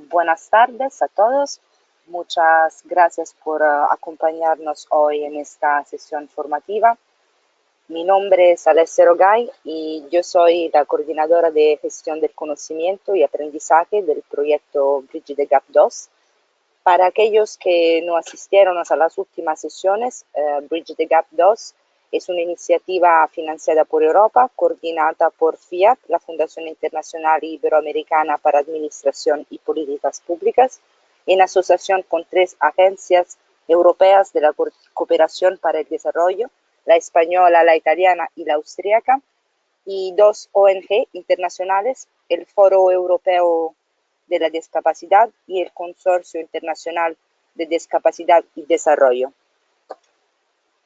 Buenas tardes a todos. Muchas gracias por acompañarnos hoy en esta sesión formativa. Mi nombre es Alessia Rogay y yo soy la coordinadora de gestión del conocimiento y aprendizaje del proyecto Bridge the Gap 2. Para aquellos que no asistieron a las últimas sesiones, Bridge the Gap 2 es una iniciativa financiada por Europa, coordinada por FIAP, la Fundación Internacional Iberoamericana para Administración y Políticas Públicas, en asociación con 3 agencias europeas de la cooperación para el desarrollo, la española, la italiana y la austríaca, y 2 ONG internacionales, el Foro Europeo de la Discapacidad y el Consorcio Internacional de Discapacidad y Desarrollo.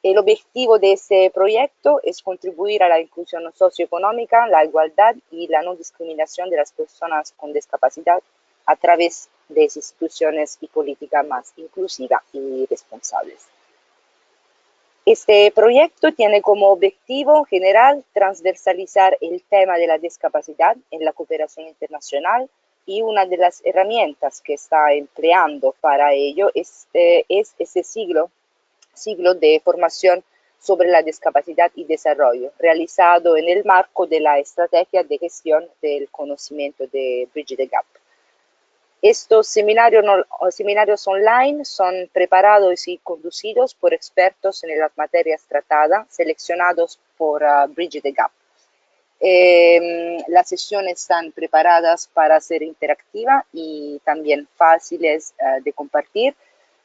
El objetivo de este proyecto es contribuir a la inclusión socioeconómica, la igualdad y la no discriminación de las personas con discapacidad a través de instituciones y políticas más inclusivas y responsables. Este proyecto tiene como objetivo general transversalizar el tema de la discapacidad en la cooperación internacional, y una de las herramientas que está empleando para ello es este ciclo de formación sobre la discapacidad y desarrollo, realizado en el marco de la estrategia de gestión del conocimiento de Bridge the Gap. Estos seminarios online son preparados y conducidos por expertos en las materias tratadas, seleccionados por Bridge the Gap. Las sesiones están preparadas para ser interactivas y también fáciles de compartir,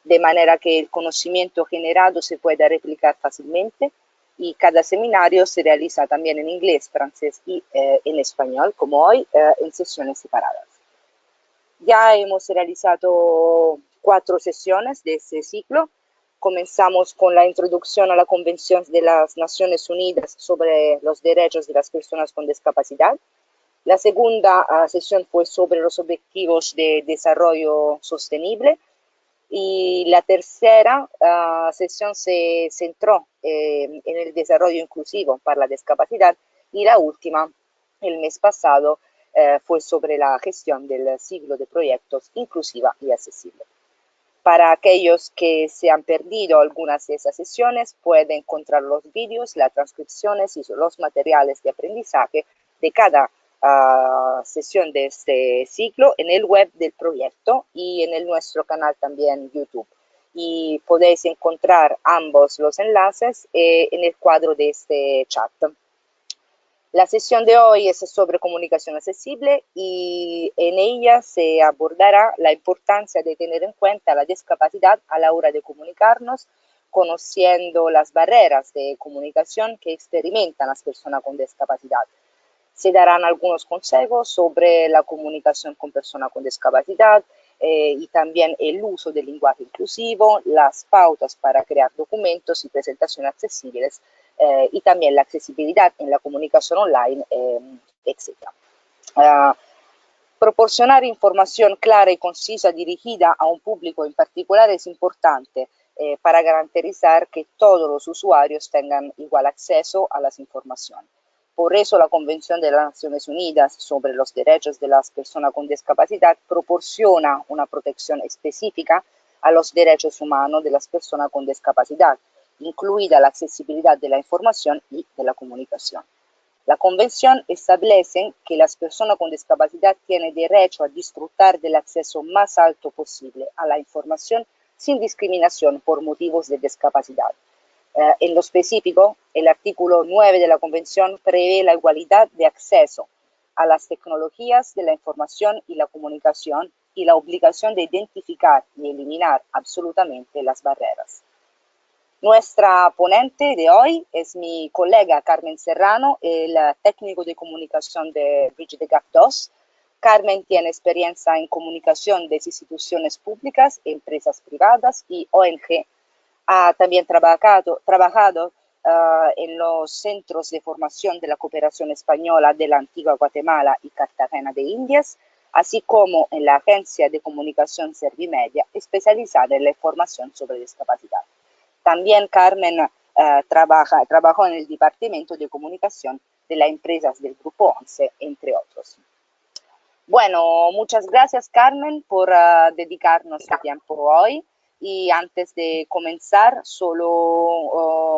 de manera que el conocimiento generado se pueda replicar fácilmente, y cada seminario se realiza también en inglés, francés y en español, como hoy, en sesiones separadas. Ya hemos realizado 4 sesiones de este ciclo. Comenzamos con la introducción a la Convención de las Naciones Unidas sobre los Derechos de las Personas con Discapacidad. La segunda sesión fue sobre los Objetivos de Desarrollo Sostenible, y la tercera sesión se centró en el desarrollo inclusivo para la discapacidad, y la última, el mes pasado, fue sobre la gestión del ciclo de proyectos inclusiva y accesible. Para aquellos que se han perdido algunas de esas sesiones, pueden encontrar los vídeos, las transcripciones y los materiales de aprendizaje de cada sesión de este ciclo en el web del proyecto y en nuestro canal también YouTube. Y podéis encontrar ambos los enlaces en el cuadro de este chat. La sesión de hoy es sobre comunicación accesible, y en ella se abordará la importancia de tener en cuenta la discapacidad a la hora de comunicarnos, conociendo las barreras de comunicación que experimentan las personas con discapacidad. Se darán algunos consejos sobre la comunicación con personas con discapacidad, y también el uso del lenguaje inclusivo, las pautas para crear documentos y presentaciones accesibles, y también la accesibilidad en la comunicación online, etc. Proporcionar información clara y concisa dirigida a un público en particular es importante para garantizar que todos los usuarios tengan igual acceso a las informaciones. Por eso la Convención de las Naciones Unidas sobre los Derechos de las Personas con Discapacidad proporciona una protección específica a los derechos humanos de las personas con discapacidad, incluida la accesibilidad de la información y de la comunicación. La Convención establece que las personas con discapacidad tienen derecho a disfrutar del acceso más alto posible a la información sin discriminación por motivos de discapacidad. En lo específico, el artículo 9 de la Convención prevé la igualdad de acceso a las tecnologías de la información y la comunicación, y la obligación de identificar y eliminar absolutamente las barreras. Nuestra ponente de hoy es mi colega Carmen Serrano, el técnico de comunicación de Bridge the Gap 2. Carmen tiene experiencia en comunicación de instituciones públicas, empresas privadas y ONG. Ha también trabajado en los centros de formación de la cooperación española de la antigua Guatemala y Cartagena de Indias, así como en la agencia de comunicación Servimedia, especializada en la información sobre discapacidad. También Carmen trabajó en el departamento de comunicación de las empresas del Grupo 11, entre otros. Bueno, muchas gracias Carmen por dedicarnos su tiempo hoy. Y antes de comenzar, solo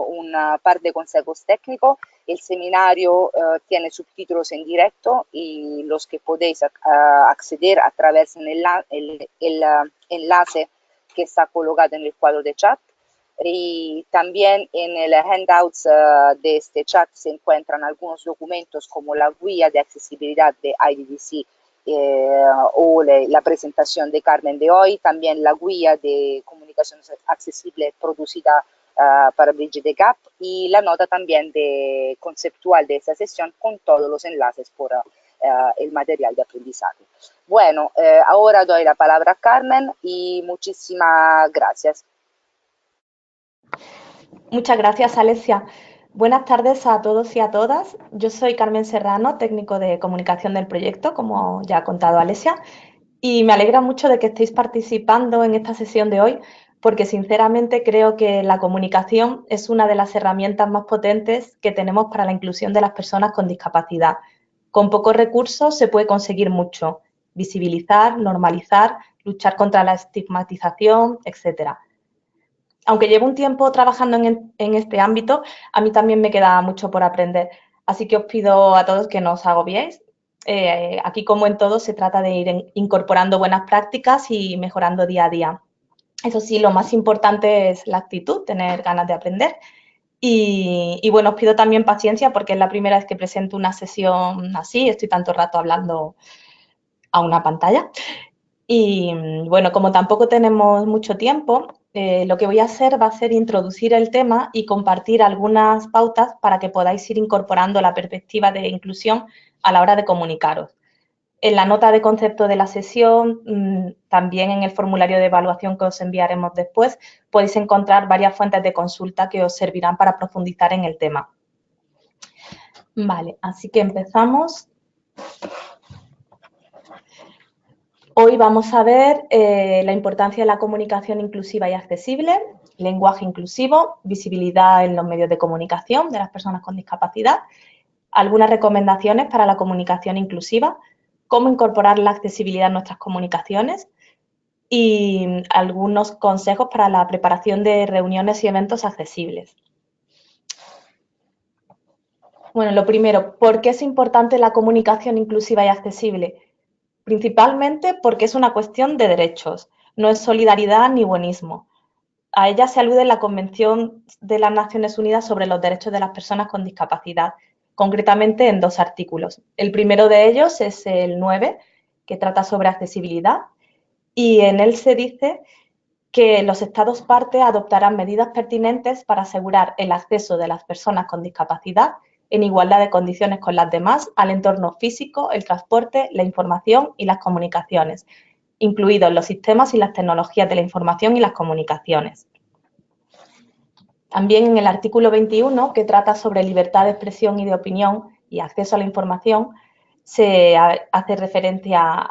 un par de consejos técnicos. El seminario tiene subtítulos en directo y los que podéis acceder a través del enlace que está colocado en el cuadro de chat. Y también en el handouts de este chat se encuentran algunos documentos como la guía de accesibilidad de IDDC o la presentación de Carmen de hoy, también la guía de comunicación accesible producida para Brigitte Gap y la nota también de conceptual de esta sesión con todos los enlaces por el material de aprendizaje. Bueno, ahora doy la palabra a Carmen y muchísimas gracias. Muchas gracias, Alesia. Buenas tardes a todos y a todas. Yo soy Carmen Serrano, técnico de comunicación del proyecto, como ya ha contado Alesia, y me alegra mucho de que estéis participando en esta sesión de hoy, porque sinceramente creo que la comunicación es una de las herramientas más potentes que tenemos para la inclusión de las personas con discapacidad. Con pocos recursos se puede conseguir mucho: visibilizar, normalizar, luchar contra la estigmatización, etcétera. Aunque llevo un tiempo trabajando en este ámbito, a mí también me queda mucho por aprender. Así que os pido a todos que no os agobiéis. Aquí, como en todo, se trata de ir incorporando buenas prácticas y mejorando día a día. Eso sí, lo más importante es la actitud, tener ganas de aprender. Y bueno, os pido también paciencia porque es la primera vez que presento una sesión así, estoy tanto rato hablando a una pantalla. Y bueno, como tampoco tenemos mucho tiempo, lo que voy a hacer va a ser introducir el tema y compartir algunas pautas para que podáis ir incorporando la perspectiva de inclusión a la hora de comunicaros. En la nota de concepto de la sesión, también en el formulario de evaluación que os enviaremos después, podéis encontrar varias fuentes de consulta que os servirán para profundizar en el tema. Vale, así que empezamos. Hoy vamos a ver la importancia de la comunicación inclusiva y accesible, lenguaje inclusivo, visibilidad en los medios de comunicación de las personas con discapacidad, algunas recomendaciones para la comunicación inclusiva, cómo incorporar la accesibilidad en nuestras comunicaciones y algunos consejos para la preparación de reuniones y eventos accesibles. Bueno, lo primero, ¿por qué es importante la comunicación inclusiva y accesible? Principalmente porque es una cuestión de derechos, no es solidaridad ni buenismo. A ella se alude en la Convención de las Naciones Unidas sobre los Derechos de las Personas con Discapacidad, concretamente en 2 artículos. El primero de ellos es el 9, que trata sobre accesibilidad, y en él se dice que los Estados partes adoptarán medidas pertinentes para asegurar el acceso de las personas con discapacidad en igualdad de condiciones con las demás al entorno físico, el transporte, la información y las comunicaciones, incluidos los sistemas y las tecnologías de la información y las comunicaciones. También en el artículo 21, que trata sobre libertad de expresión y de opinión y acceso a la información, se hace referencia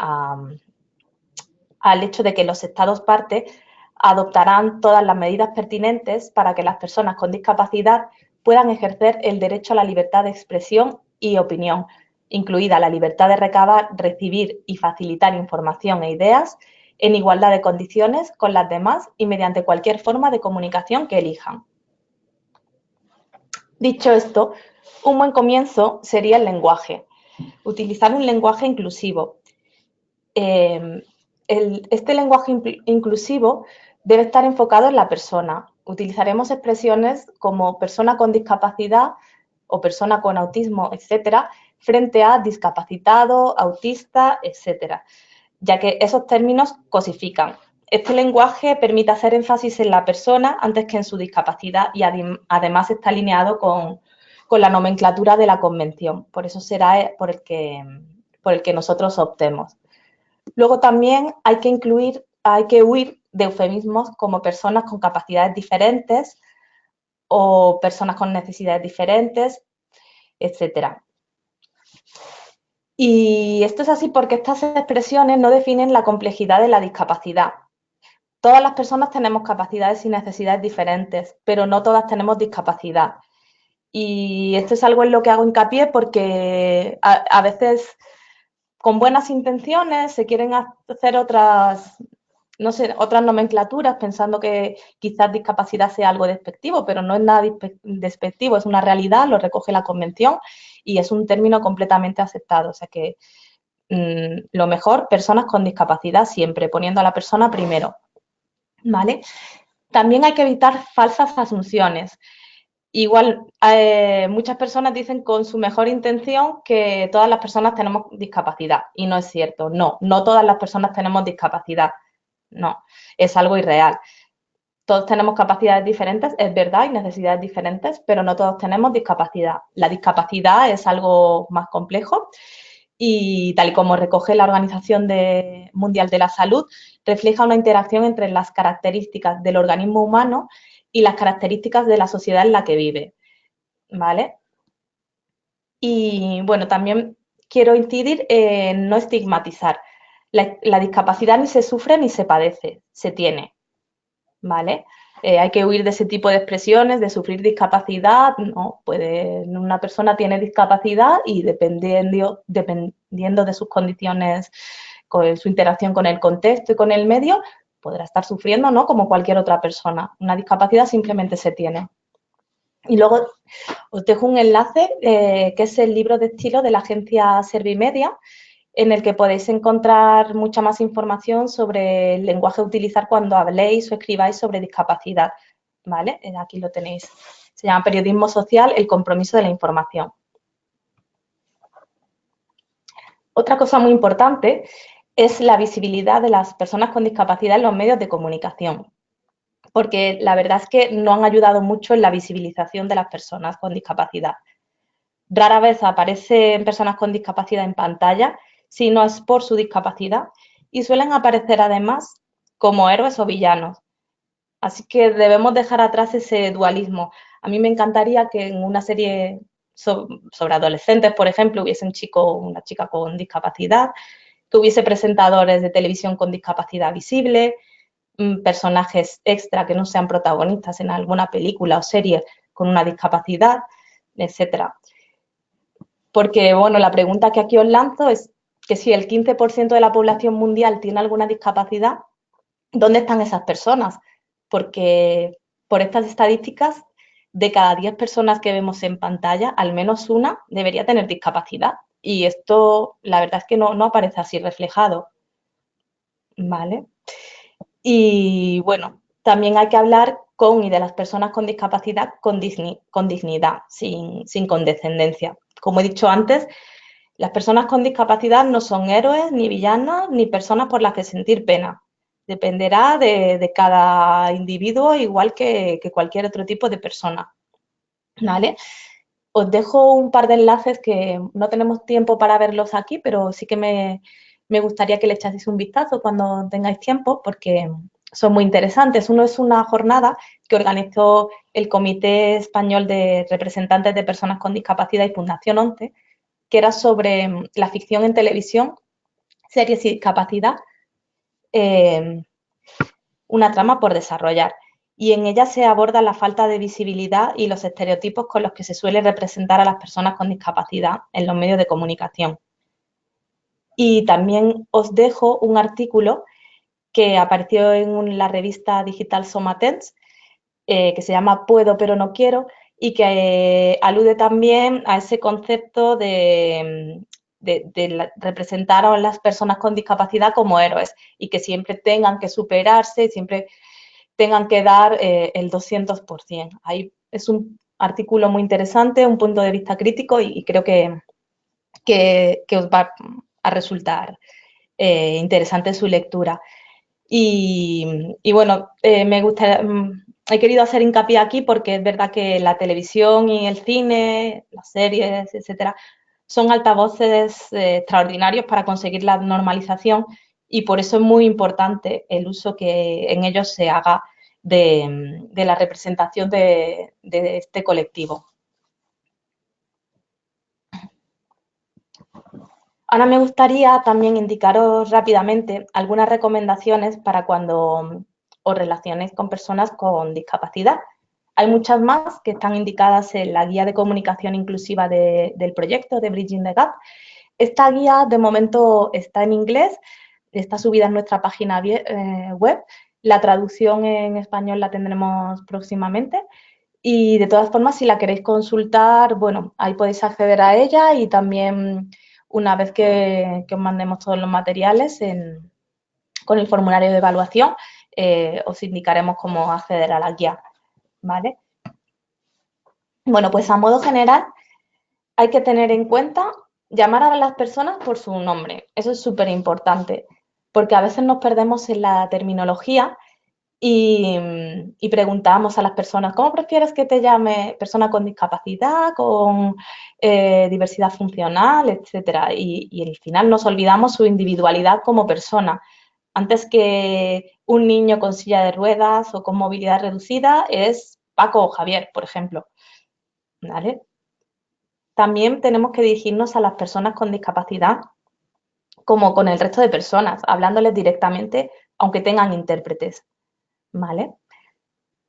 al hecho de que los Estados partes adoptarán todas las medidas pertinentes para que las personas con discapacidad puedan ejercer el derecho a la libertad de expresión y opinión, incluida la libertad de recabar, recibir y facilitar información e ideas en igualdad de condiciones con las demás y mediante cualquier forma de comunicación que elijan. Dicho esto, un buen comienzo sería el lenguaje. Utilizar un lenguaje inclusivo. Este lenguaje inclusivo debe estar enfocado en la persona. Utilizaremos expresiones como persona con discapacidad o persona con autismo, etcétera, frente a discapacitado, autista, etcétera, ya que esos términos cosifican. Este lenguaje permite hacer énfasis en la persona antes que en su discapacidad y además está alineado con la nomenclatura de la convención. Por eso será por el que nosotros optemos. Luego también hay que huir de eufemismos como personas con capacidades diferentes o personas con necesidades diferentes, etcétera. Y esto es así porque estas expresiones no definen la complejidad de la discapacidad. Todas las personas tenemos capacidades y necesidades diferentes, pero no todas tenemos discapacidad. Y esto es algo en lo que hago hincapié porque a veces con buenas intenciones se quieren hacer otras, no sé, otras nomenclaturas pensando que quizás discapacidad sea algo despectivo, pero no es nada despectivo, es una realidad, lo recoge la Convención y es un término completamente aceptado. O sea que lo mejor, personas con discapacidad siempre, poniendo a la persona primero, ¿vale? También hay que evitar falsas asunciones. Igual, muchas personas dicen con su mejor intención que todas las personas tenemos discapacidad y no es cierto. No, no todas las personas tenemos discapacidad. No, es algo irreal. Todos tenemos capacidades diferentes, es verdad, y necesidades diferentes, pero no todos tenemos discapacidad. La discapacidad es algo más complejo y tal y como recoge la Organización Mundial de la Salud, refleja una interacción entre las características del organismo humano y las características de la sociedad en la que vive, ¿vale? Y bueno, también quiero incidir en no estigmatizar. La discapacidad ni se sufre ni se padece, se tiene, ¿vale? Hay que huir de ese tipo de expresiones, de sufrir discapacidad, no, una persona tiene discapacidad y dependiendo de sus condiciones, con su interacción con el contexto y con el medio, podrá estar sufriendo, ¿no? Como cualquier otra persona. Una discapacidad simplemente se tiene. Y luego os dejo un enlace, que es el libro de estilo de la agencia Servimedia, en el que podéis encontrar mucha más información sobre el lenguaje a utilizar cuando habléis o escribáis sobre discapacidad, ¿vale? Aquí lo tenéis. Se llama Periodismo Social, el compromiso de la información. Otra cosa muy importante es la visibilidad de las personas con discapacidad en los medios de comunicación, porque la verdad es que no han ayudado mucho en la visibilización de las personas con discapacidad. Rara vez aparecen personas con discapacidad en pantalla, si no es por su discapacidad, y suelen aparecer además como héroes o villanos. Así que debemos dejar atrás ese dualismo. A mí me encantaría que en una serie sobre adolescentes, por ejemplo, hubiese un chico o una chica con discapacidad, que hubiese presentadores de televisión con discapacidad visible, personajes extra que no sean protagonistas en alguna película o serie con una discapacidad, etcétera. Porque, bueno, la pregunta que aquí os lanzo es que si el 15% de la población mundial tiene alguna discapacidad, ¿dónde están esas personas? Porque por estas estadísticas, de cada 10 personas que vemos en pantalla, al menos una debería tener discapacidad. Y esto, la verdad es que no aparece así reflejado, ¿vale? Y bueno, también hay que hablar con y de las personas con discapacidad con dignidad, sin condescendencia. Como he dicho antes, las personas con discapacidad no son héroes, ni villanos, ni personas por las que sentir pena. Dependerá de cada individuo, igual que cualquier otro tipo de persona, ¿vale? Os dejo un par de enlaces que no tenemos tiempo para verlos aquí, pero sí que me gustaría que le echaseis un vistazo cuando tengáis tiempo, porque son muy interesantes. Uno es una jornada que organizó el Comité Español de Representantes de Personas con Discapacidad y Fundación ONCE, que era sobre la ficción en televisión, series y discapacidad, una trama por desarrollar. Y en ella se aborda la falta de visibilidad y los estereotipos con los que se suele representar a las personas con discapacidad en los medios de comunicación. Y también os dejo un artículo que apareció en la revista digital Somatens, que se llama Puedo pero no quiero, y que alude también a ese concepto de representar a las personas con discapacidad como héroes y que siempre tengan que superarse, siempre tengan que dar el 200%. Ahí es un artículo muy interesante, un punto de vista crítico y creo que os va a resultar interesante su lectura. Y bueno, he querido hacer hincapié aquí porque es verdad que la televisión y el cine, las series, etcétera, son altavoces extraordinarios para conseguir la normalización y por eso es muy importante el uso que en ellos se haga de la representación de este colectivo. Ahora me gustaría también indicaros rápidamente algunas recomendaciones para cuando os relacionéis con personas con discapacidad. Hay muchas más que están indicadas en la guía de comunicación inclusiva del proyecto de Bridging the Gap, Esta guía de momento está en inglés, está subida en nuestra página web. La traducción en español la tendremos próximamente. Y de todas formas, si la queréis consultar, bueno, ahí podéis acceder a ella y también una vez que os mandemos todos los materiales con el formulario de evaluación, os indicaremos cómo acceder a la guía, ¿vale? Bueno, pues a modo general hay que tener en cuenta llamar a las personas por su nombre. Eso es súper importante, porque a veces nos perdemos en la terminología y preguntamos a las personas, ¿cómo prefieres que te llame persona con discapacidad, con diversidad funcional, etcétera? Y al final nos olvidamos su individualidad como persona. Antes que un niño con silla de ruedas o con movilidad reducida es Paco o Javier, por ejemplo, ¿vale? También tenemos que dirigirnos a las personas con discapacidad como con el resto de personas, hablándoles directamente, aunque tengan intérpretes, ¿vale?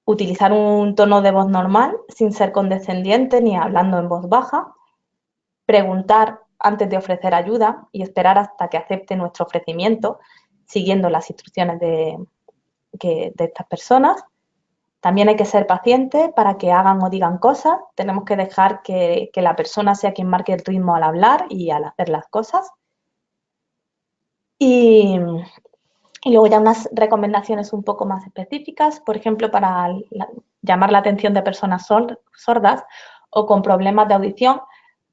Utilizar un tono de voz normal, sin ser condescendiente ni hablando en voz baja. Preguntar antes de ofrecer ayuda y esperar hasta que acepte nuestro ofrecimiento, siguiendo las instrucciones de estas personas. También hay que ser paciente para que hagan o digan cosas. Tenemos que dejar que la persona sea quien marque el ritmo al hablar y al hacer las cosas. Y luego ya unas recomendaciones un poco más específicas, por ejemplo, para llamar la atención de personas sordas o con problemas de audición,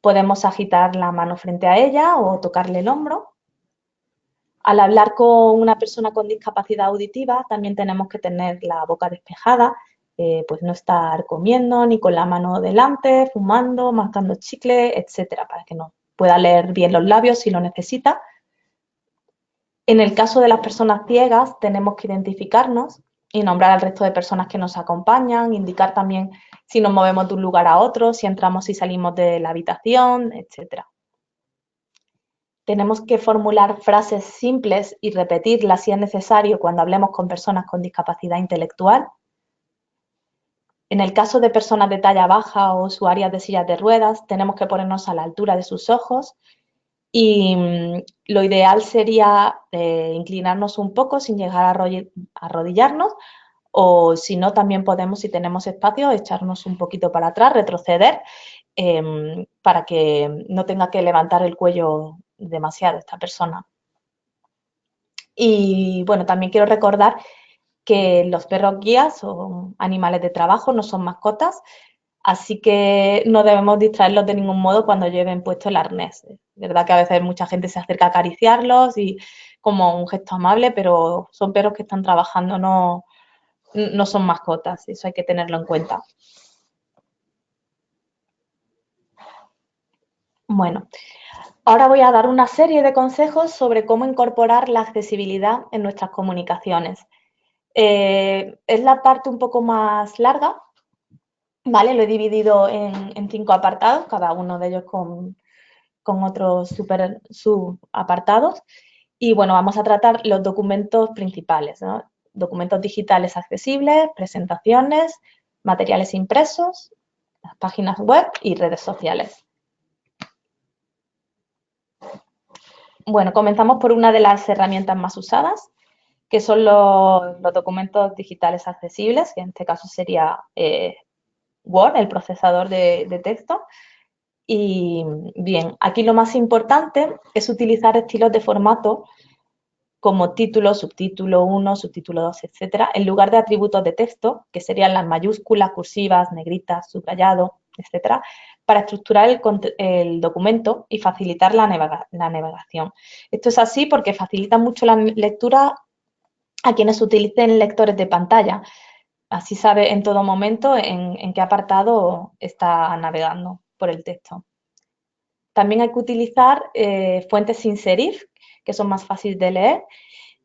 podemos agitar la mano frente a ella o tocarle el hombro. Al hablar con una persona con discapacidad auditiva, también tenemos que tener la boca despejada, pues no estar comiendo ni con la mano delante, fumando, mascando chicle, etcétera, para que no pueda leer bien los labios si lo necesita. En el caso de las personas ciegas, tenemos que identificarnos y nombrar al resto de personas que nos acompañan, indicar también si nos movemos de un lugar a otro, si entramos y salimos de la habitación, etcétera. Tenemos que formular frases simples y repetirlas si es necesario cuando hablemos con personas con discapacidad intelectual. En el caso de personas de talla baja o usuarias de sillas de ruedas, tenemos que ponernos a la altura de sus ojos y lo ideal sería inclinarnos un poco sin llegar a arrodillarnos, o si no, también podemos, si tenemos espacio, echarnos un poquito para atrás, retroceder, para que no tenga que levantar el cuello demasiado esta persona. Y bueno, también quiero recordar que los perros guías son animales de trabajo, no son mascotas, así que no debemos distraerlos de ningún modo cuando lleven puesto el arnés. Es verdad que a veces mucha gente se acerca a acariciarlos y como un gesto amable, pero son perros que están trabajando, no son mascotas, eso hay que tenerlo en cuenta. Bueno, ahora voy a dar una serie de consejos sobre cómo incorporar la accesibilidad en nuestras comunicaciones. Es la parte un poco más larga, ¿vale? Lo he dividido en 5 apartados, cada uno de ellos con otros subapartados. Y bueno, vamos a tratar los documentos principales, ¿no? Documentos digitales accesibles, presentaciones, materiales impresos, las páginas web y redes sociales. Bueno, comenzamos por una de las herramientas más usadas, que son los documentos digitales accesibles, que en este caso sería Word, el procesador de texto. Y bien, aquí lo más importante es utilizar estilos de formato como título, subtítulo 1, subtítulo 2, etcétera, en lugar de atributos de texto, que serían las mayúsculas, cursivas, negritas, subrayado, etcétera, para estructurar el documento y facilitar la navegación. Esto es así porque facilita mucho la lectura a quienes utilicen lectores de pantalla. Así sabe en todo momento en qué apartado está navegando por el texto. También hay que utilizar fuentes sin serif, que son más fáciles de leer,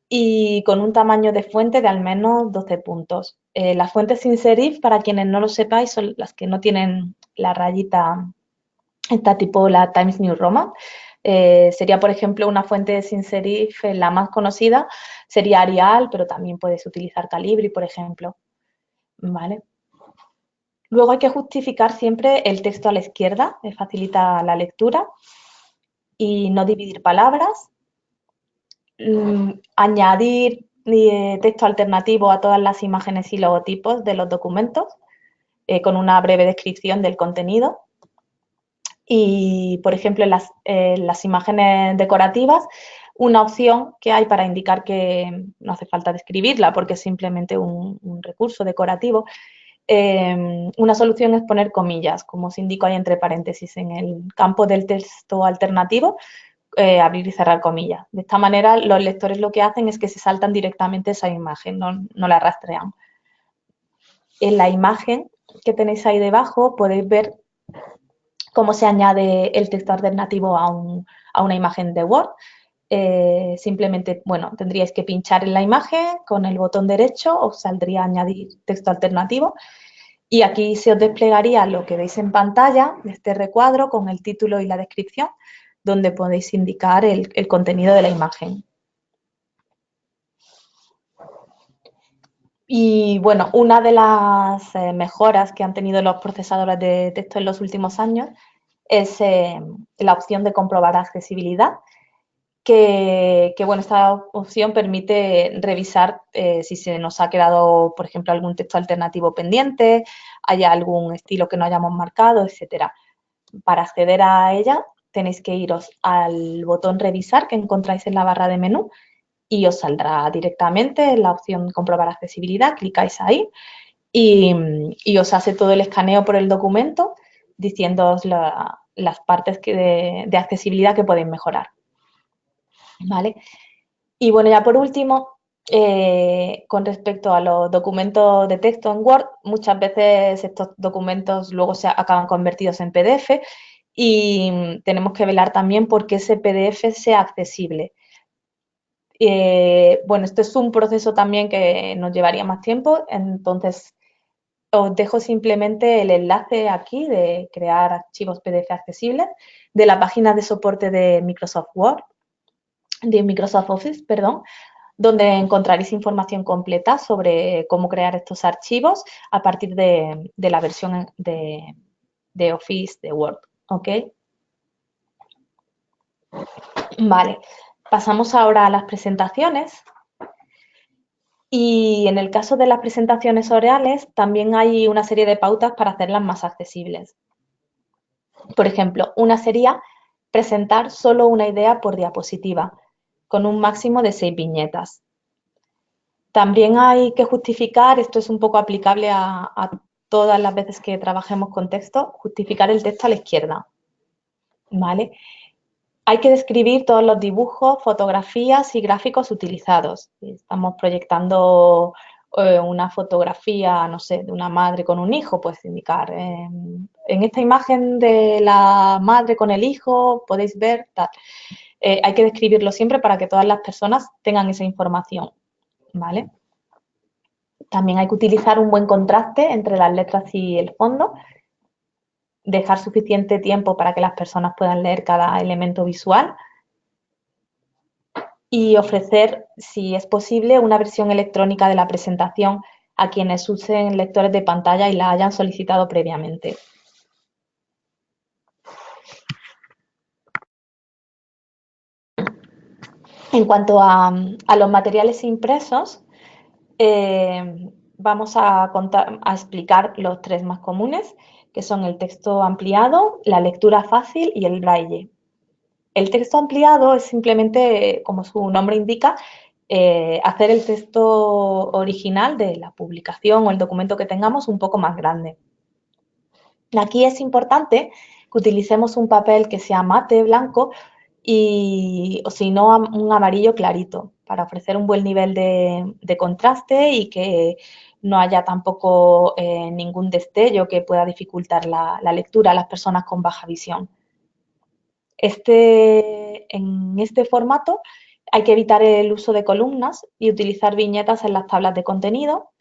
y con un tamaño de fuente de al menos 12 puntos. Las fuentes sin serif, para quienes no lo sepáis, son las que no tienen la rayita, esta tipo la Times New Roman. Sería, por ejemplo, una fuente sin serif, la más conocida, sería Arial, pero también puedes utilizar Calibri, por ejemplo. ¿Vale? Luego hay que justificar siempre el texto a la izquierda, facilita la lectura. y no dividir palabras, añadir texto alternativo a todas las imágenes y logotipos de los documentos con una breve descripción del contenido. Y, por ejemplo, en las imágenes decorativas, una opción que hay para indicar que no hace falta describirla porque es simplemente un recurso decorativo. Una solución es poner comillas, como os indico ahí entre paréntesis en el campo del texto alternativo, abrir y cerrar comillas. De esta manera, los lectores lo que hacen es que se saltan directamente esa imagen, no la rastrean. En la imagen que tenéis ahí debajo podéis ver cómo se añade el texto alternativo a una imagen de Word. Simplemente, bueno, tendríais que pinchar en la imagen con el botón derecho, os saldría añadir texto alternativo y aquí se os desplegaría lo que veis en pantalla de este recuadro con el título y la descripción, donde podéis indicar el contenido de la imagen. Y bueno, una de las mejoras que han tenido los procesadores de texto en los últimos años es la opción de comprobar accesibilidad, que bueno, esta opción permite revisar si se nos ha quedado, por ejemplo, algún texto alternativo pendiente, haya algún estilo que no hayamos marcado, etcétera. Para acceder a ella tenéis que iros al botón revisar que encontráis en la barra de menú y os saldrá directamente la opción comprobar accesibilidad, clicáis ahí y os hace todo el escaneo por el documento diciéndoos las partes de accesibilidad que podéis mejorar. ¿Vale? Y bueno, ya por último, con respecto a los documentos de texto en Word, muchas veces estos documentos luego se acaban convertidos en PDF y tenemos que velar también porque ese PDF sea accesible. Bueno, esto es un proceso también que nos llevaría más tiempo, entonces os dejo simplemente el enlace aquí de crear archivos PDF accesibles de la página de soporte de Microsoft Word, de Microsoft Office, perdón, donde encontraréis información completa sobre cómo crear estos archivos a partir de la versión de Office de Word. ¿Ok? Vale, pasamos ahora a las presentaciones. Y en el caso de las presentaciones orales, también hay una serie de pautas para hacerlas más accesibles. Por ejemplo, una sería presentar solo una idea por diapositiva, con un máximo de 6 viñetas. También hay que justificar, esto es un poco aplicable a todas las veces que trabajemos con texto, justificar el texto a la izquierda, ¿vale? Hay que describir todos los dibujos, fotografías y gráficos utilizados. Si estamos proyectando una fotografía, no sé, de una madre con un hijo, pues indicar en esta imagen de la madre con el hijo podéis ver tal. Hay que describirlo siempre para que todas las personas tengan esa información, ¿vale? También hay que utilizar un buen contraste entre las letras y el fondo, dejar suficiente tiempo para que las personas puedan leer cada elemento visual y ofrecer, si es posible, una versión electrónica de la presentación a quienes usen lectores de pantalla y la hayan solicitado previamente. En cuanto a los materiales impresos, vamos a explicar los tres más comunes, que son el texto ampliado, la lectura fácil y el braille. El texto ampliado es simplemente, como su nombre indica, hacer el texto original de la publicación o el documento que tengamos un poco más grande. Aquí es importante que utilicemos un papel que sea mate, blanco, o si no, un amarillo clarito, para ofrecer un buen nivel de contraste y que no haya tampoco ningún destello que pueda dificultar la lectura a las personas con baja visión. En este formato hay que evitar el uso de columnas y utilizar viñetas en las tablas de contenido.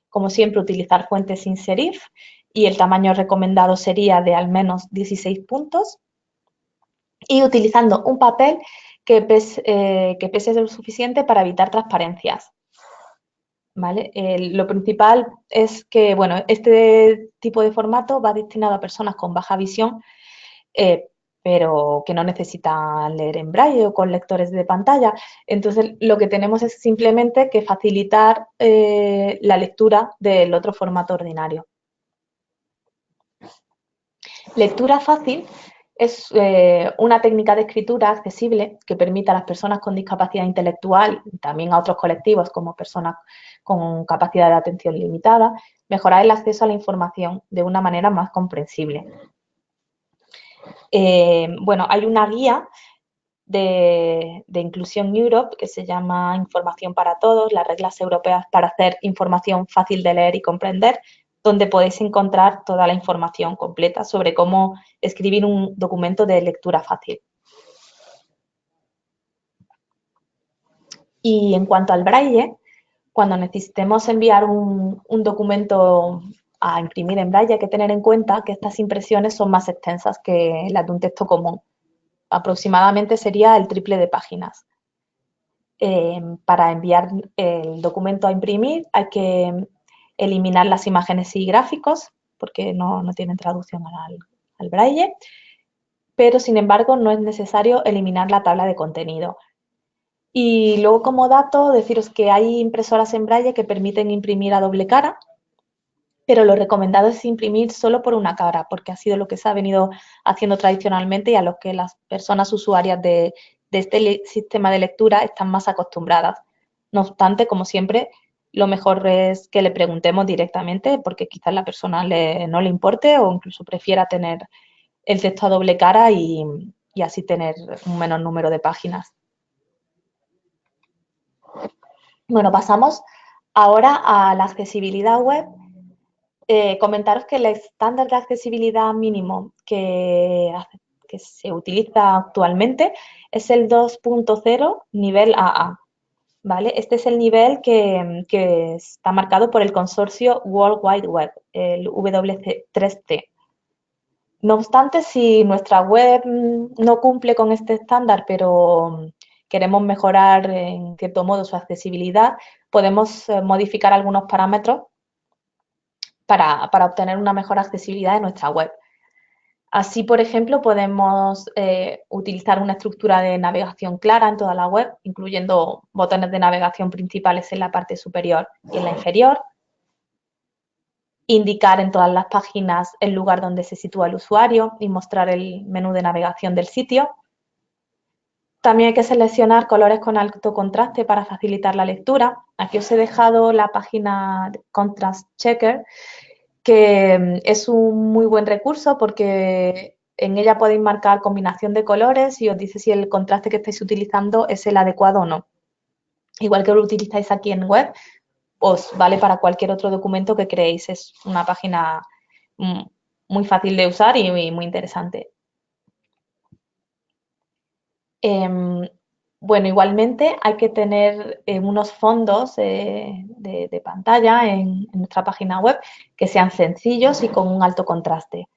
Como siempre, utilizar fuentes sin serif y el tamaño recomendado sería de al menos 16 puntos. Y utilizando un papel que pese lo suficiente para evitar transparencias. ¿Vale? Lo principal es que, bueno, este tipo de formato va destinado a personas con baja visión, pero que no necesitan leer en braille o con lectores de pantalla. Entonces, lo que tenemos es simplemente que facilitar la lectura del otro formato ordinario. Lectura fácil es una técnica de escritura accesible que permite a las personas con discapacidad intelectual y también a otros colectivos como personas con capacidad de atención limitada mejorar el acceso a la información de una manera más comprensible. Bueno, hay una guía de Inclusion Europe que se llama Información para Todos, las reglas europeas para hacer información fácil de leer y comprender, donde podéis encontrar toda la información completa sobre cómo escribir un documento de lectura fácil. Y en cuanto al braille, cuando necesitemos enviar un documento a imprimir en braille, hay que tener en cuenta que estas impresiones son más extensas que las de un texto común. Aproximadamente sería el triple de páginas. Para enviar el documento a imprimir hay que eliminar las imágenes y gráficos porque no tienen traducción al braille, pero sin embargo no es necesario eliminar la tabla de contenido. Y luego como dato deciros que hay impresoras en braille que permiten imprimir a doble cara, pero lo recomendado es imprimir solo por una cara, porque ha sido lo que se ha venido haciendo tradicionalmente y a lo que las personas usuarias de este sistema de lectura están más acostumbradas. No obstante, como siempre, lo mejor es que le preguntemos directamente, porque quizás la persona no le importe o incluso prefiera tener el texto a doble cara y así tener un menor número de páginas. Bueno, pasamos ahora a la accesibilidad web. Comentaros que el estándar de accesibilidad mínimo que se utiliza actualmente es el 2.0 nivel AA. ¿Vale? Este es el nivel que está marcado por el consorcio World Wide Web, el W3C. No obstante, si nuestra web no cumple con este estándar, pero queremos mejorar en cierto modo su accesibilidad, podemos modificar algunos parámetros para obtener una mejor accesibilidad de nuestra web. Así, por ejemplo, podemos utilizar una estructura de navegación clara en toda la web, incluyendo botones de navegación principales en la parte superior y en la inferior, indicar en todas las páginas el lugar donde se sitúa el usuario y mostrar el menú de navegación del sitio. También hay que seleccionar colores con alto contraste para facilitar la lectura. Aquí os he dejado la página Contrast Checker, que es un muy buen recurso porque en ella podéis marcar combinación de colores y os dice si el contraste que estáis utilizando es el adecuado o no. Igual que lo utilizáis aquí en web, os vale para cualquier otro documento que creéis. Es una página muy fácil de usar y muy interesante. Bueno, igualmente hay que tener unos fondos de pantalla en nuestra página web que sean sencillos y con un alto contraste.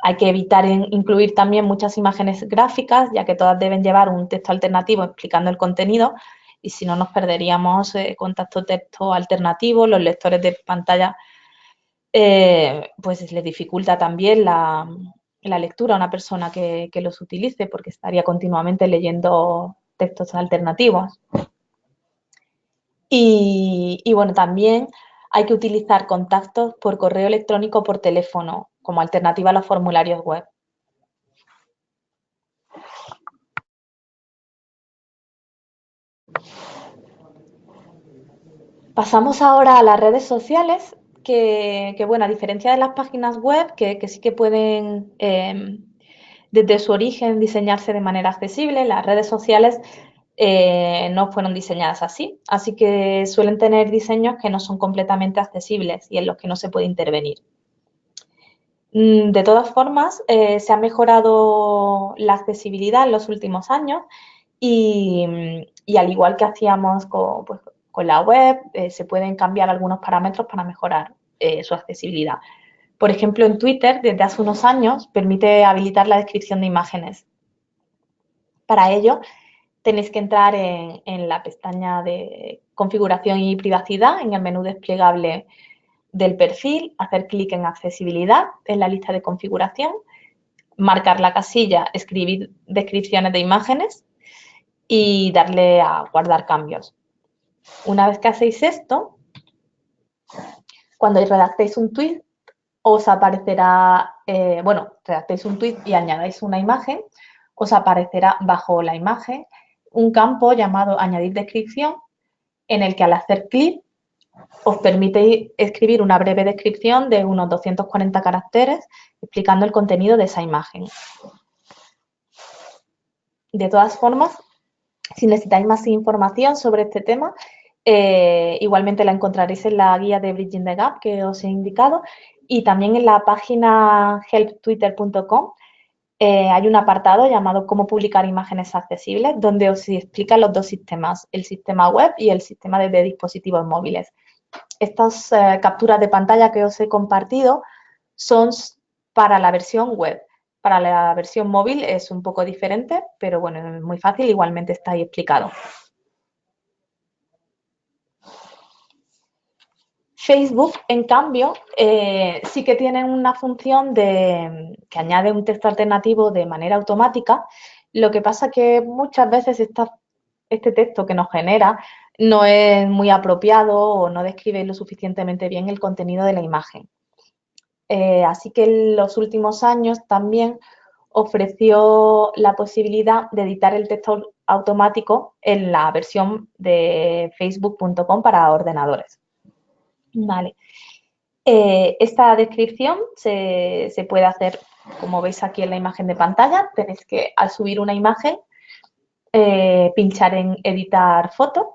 Hay que evitar incluir también muchas imágenes gráficas, ya que todas deben llevar un texto alternativo explicando el contenido y si no nos perderíamos contacto texto alternativo, los lectores de pantalla pues les dificulta también la lectura a una persona que los utilice porque estaría continuamente leyendo textos alternativos. Y bueno, también hay que utilizar contactos por correo electrónico o por teléfono como alternativa a los formularios web. Pasamos ahora a las redes sociales, que bueno, a diferencia de las páginas web, que sí que pueden desde su origen diseñarse de manera accesible, las redes sociales no fueron diseñadas así que suelen tener diseños que no son completamente accesibles y en los que no se puede intervenir. De todas formas, se ha mejorado la accesibilidad en los últimos años y al igual que hacíamos con la web, se pueden cambiar algunos parámetros para mejorar su accesibilidad. Por ejemplo, en Twitter, desde hace unos años, permite habilitar la descripción de imágenes. Para ello, tenéis que entrar en la pestaña de configuración y privacidad, en el menú desplegable del perfil, hacer clic en accesibilidad en la lista de configuración marcar la casilla, escribir descripciones de imágenes y darle a guardar cambios. Una vez que hacéis esto, cuando redactéis un tweet, os aparecerá, redactéis un tweet y añadáis una imagen, os aparecerá bajo la imagen un campo llamado añadir descripción, en el que al hacer clic os permite escribir una breve descripción de unos 240 caracteres explicando el contenido de esa imagen. De todas formas, si necesitáis más información sobre este tema, igualmente la encontraréis en la guía de Bridging the Gap que os he indicado y también en la página helptwitter.com hay un apartado llamado Cómo publicar imágenes accesibles, donde os explican los dos sistemas, el sistema web y el sistema de dispositivos móviles. Estas capturas de pantalla que os he compartido son para la versión web. Para la versión móvil es un poco diferente, pero bueno, es muy fácil, igualmente está ahí explicado. Facebook, en cambio, sí que tiene una función que añade un texto alternativo de manera automática. Lo que pasa que muchas veces este texto que nos genera no es muy apropiado o no describe lo suficientemente bien el contenido de la imagen. Así que en los últimos años también ofreció la posibilidad de editar el texto automático en la versión de facebook.com para ordenadores. Vale. Esta descripción se puede hacer, como veis aquí en la imagen de pantalla, tenéis que, al subir una imagen, pinchar en editar foto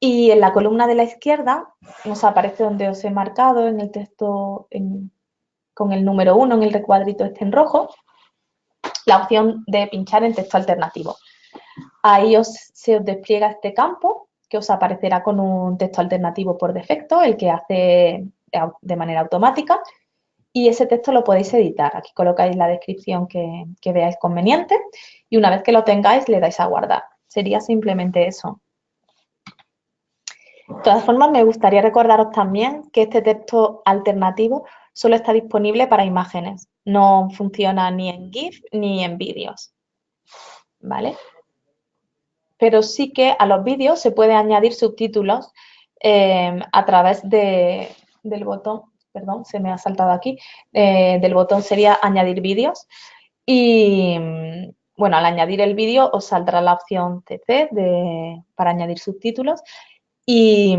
y en la columna de la izquierda nos aparece donde os he marcado en el texto con el número 1 en el recuadrito este en rojo, la opción de pinchar en texto alternativo. Ahí se os despliega este campo que os aparecerá con un texto alternativo por defecto, el que hace de manera automática, y ese texto lo podéis editar. Aquí colocáis la descripción que veáis conveniente y una vez que lo tengáis le dais a guardar. Sería simplemente eso. De todas formas, me gustaría recordaros también que este texto alternativo solo está disponible para imágenes. No funciona ni en GIF ni en vídeos. ¿Vale? Pero sí que a los vídeos se puede añadir subtítulos a través del botón, perdón, se me ha saltado aquí, del botón sería añadir vídeos y bueno, al añadir el vídeo os saldrá la opción CC para añadir subtítulos y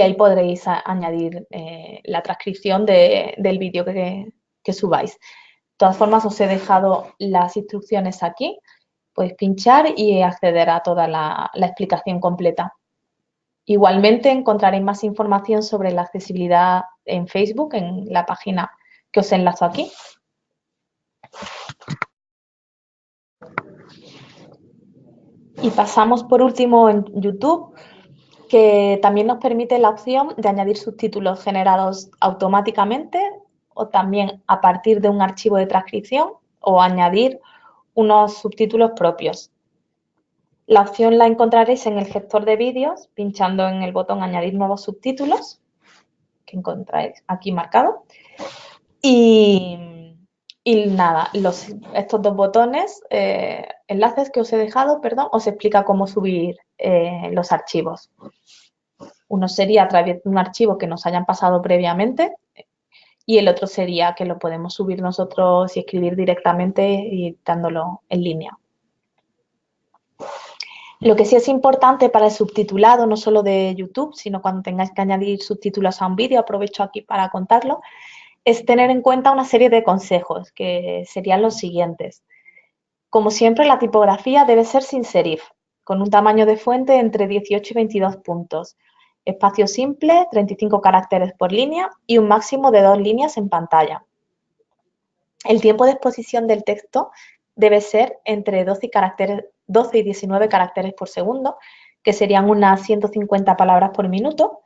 ahí podréis añadir la transcripción del vídeo que subáis. De todas formas, os he dejado las instrucciones aquí. Podéis pinchar y acceder a toda la explicación completa. Igualmente encontraréis más información sobre la accesibilidad en Facebook, en la página que os enlazo aquí. Y pasamos por último en YouTube, que también nos permite la opción de añadir subtítulos generados automáticamente o también a partir de un archivo de transcripción o añadir unos subtítulos propios. La opción la encontraréis en el gestor de vídeos, pinchando en el botón añadir nuevos subtítulos, que encontráis aquí marcado. Y nada, estos dos botones, enlaces que os he dejado, perdón, os explica cómo subir los archivos. Uno sería a través de un archivo que nos hayan pasado previamente y el otro sería que lo podemos subir nosotros y escribir directamente y dándolo en línea. Lo que sí es importante para el subtitulado, no solo de YouTube, sino cuando tengáis que añadir subtítulos a un vídeo, aprovecho aquí para contarlo, es tener en cuenta una serie de consejos, que serían los siguientes. Como siempre, la tipografía debe ser sin serif, con un tamaño de fuente entre 18 y 22 puntos, espacio simple, 35 caracteres por línea y un máximo de 2 líneas en pantalla. El tiempo de exposición del texto debe ser entre 12 y 19 caracteres por segundo, que serían unas 150 palabras por minuto.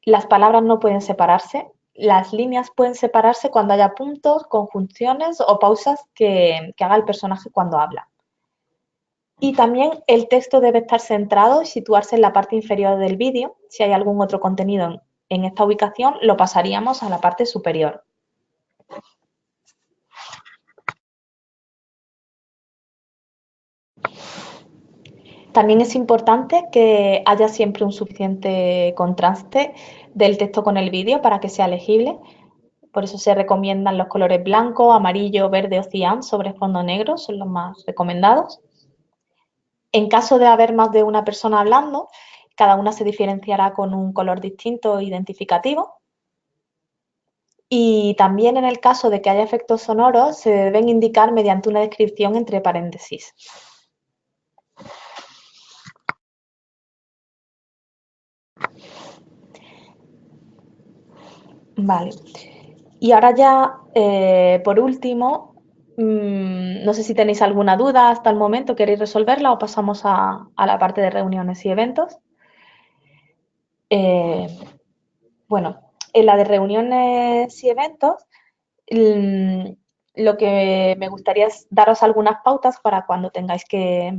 Las palabras no pueden separarse. Las líneas pueden separarse cuando haya puntos, conjunciones o pausas que haga el personaje cuando habla. Y también el texto debe estar centrado y situarse en la parte inferior del vídeo. Si hay algún otro contenido en esta ubicación, lo pasaríamos a la parte superior. También es importante que haya siempre un suficiente contraste del texto con el vídeo para que sea legible. Por eso se recomiendan los colores blanco, amarillo, verde o cian sobre fondo negro, son los más recomendados. En caso de haber más de una persona hablando, cada una se diferenciará con un color distinto e identificativo. Y también en el caso de que haya efectos sonoros, se deben indicar mediante una descripción entre paréntesis. Vale. Y ahora ya, por último, no sé si tenéis alguna duda hasta el momento, ¿queréis resolverla o pasamos a la parte de reuniones y eventos? Eh, bueno, en la de reuniones y eventos, lo que me gustaría es daros algunas pautas para cuando tengáis que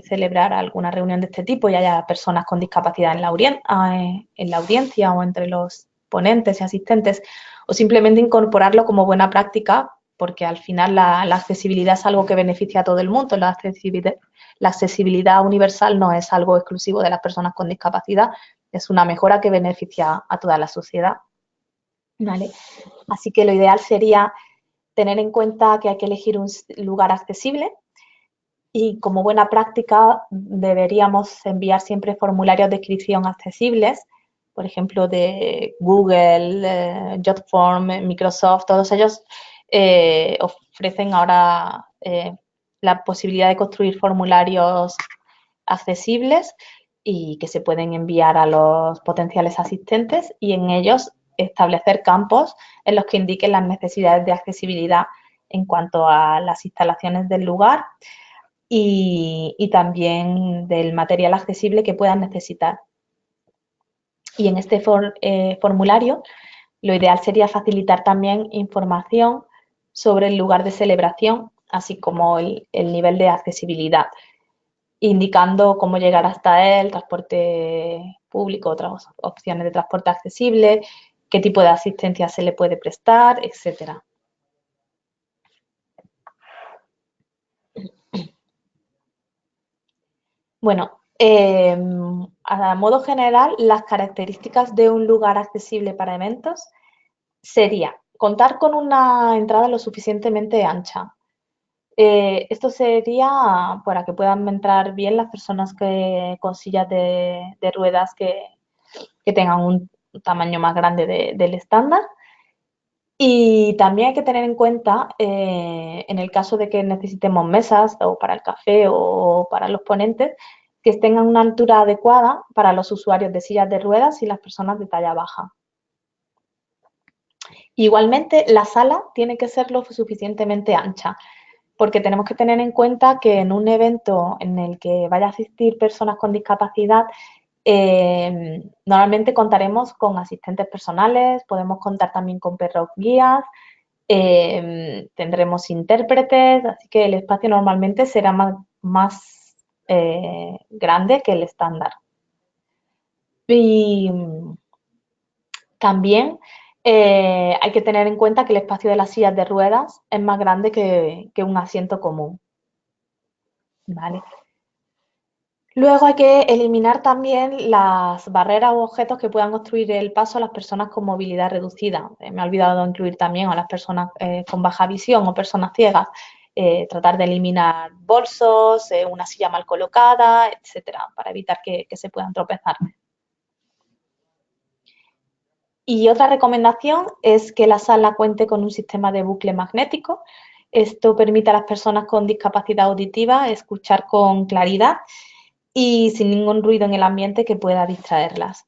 celebrar alguna reunión de este tipo y haya personas con discapacidad en la audiencia o entre los ponentes y asistentes, o simplemente incorporarlo como buena práctica, porque al final la accesibilidad es algo que beneficia a todo el mundo. La accesibilidad universal no es algo exclusivo de las personas con discapacidad, es una mejora que beneficia a toda la sociedad. ¿Vale? Así que lo ideal sería tener en cuenta que hay que elegir un lugar accesible y como buena práctica deberíamos enviar siempre formularios de inscripción accesibles, por ejemplo, de Google, Jotform, Microsoft, todos ellos ofrecen ahora la posibilidad de construir formularios accesibles y que se pueden enviar a los potenciales asistentes y en ellos establecer campos en los que indiquen las necesidades de accesibilidad en cuanto a las instalaciones del lugar y también del material accesible que puedan necesitar. Y en este formulario lo ideal sería facilitar también información sobre el lugar de celebración, así como el nivel de accesibilidad, indicando cómo llegar hasta él, transporte público, otras opciones de transporte accesible, qué tipo de asistencia se le puede prestar, etcétera. Bueno, a modo general, las características de un lugar accesible para eventos sería contar con una entrada lo suficientemente ancha. Esto sería para que puedan entrar bien las personas con sillas de ruedas que tengan un tamaño más grande del estándar. Y también hay que tener en cuenta, en el caso de que necesitemos mesas o para el café o para los ponentes, que estén a una altura adecuada para los usuarios de sillas de ruedas y las personas de talla baja. Igualmente, la sala tiene que ser lo suficientemente ancha, porque tenemos que tener en cuenta que en un evento en el que vaya a asistir personas con discapacidad, normalmente contaremos con asistentes personales, podemos contar también con perros guías, tendremos intérpretes, así que el espacio normalmente será más grande que el estándar. Y también hay que tener en cuenta que el espacio de las sillas de ruedas es más grande que un asiento común. ¿Vale? Luego hay que eliminar también las barreras o objetos que puedan obstruir el paso a las personas con movilidad reducida. Me he olvidado de incluir también a las personas con baja visión o personas ciegas. Tratar de eliminar bolsos, una silla mal colocada, etcétera, para evitar que se puedan tropezar. Y otra recomendación es que la sala cuente con un sistema de bucle magnético. Esto permite a las personas con discapacidad auditiva escuchar con claridad y sin ningún ruido en el ambiente que pueda distraerlas.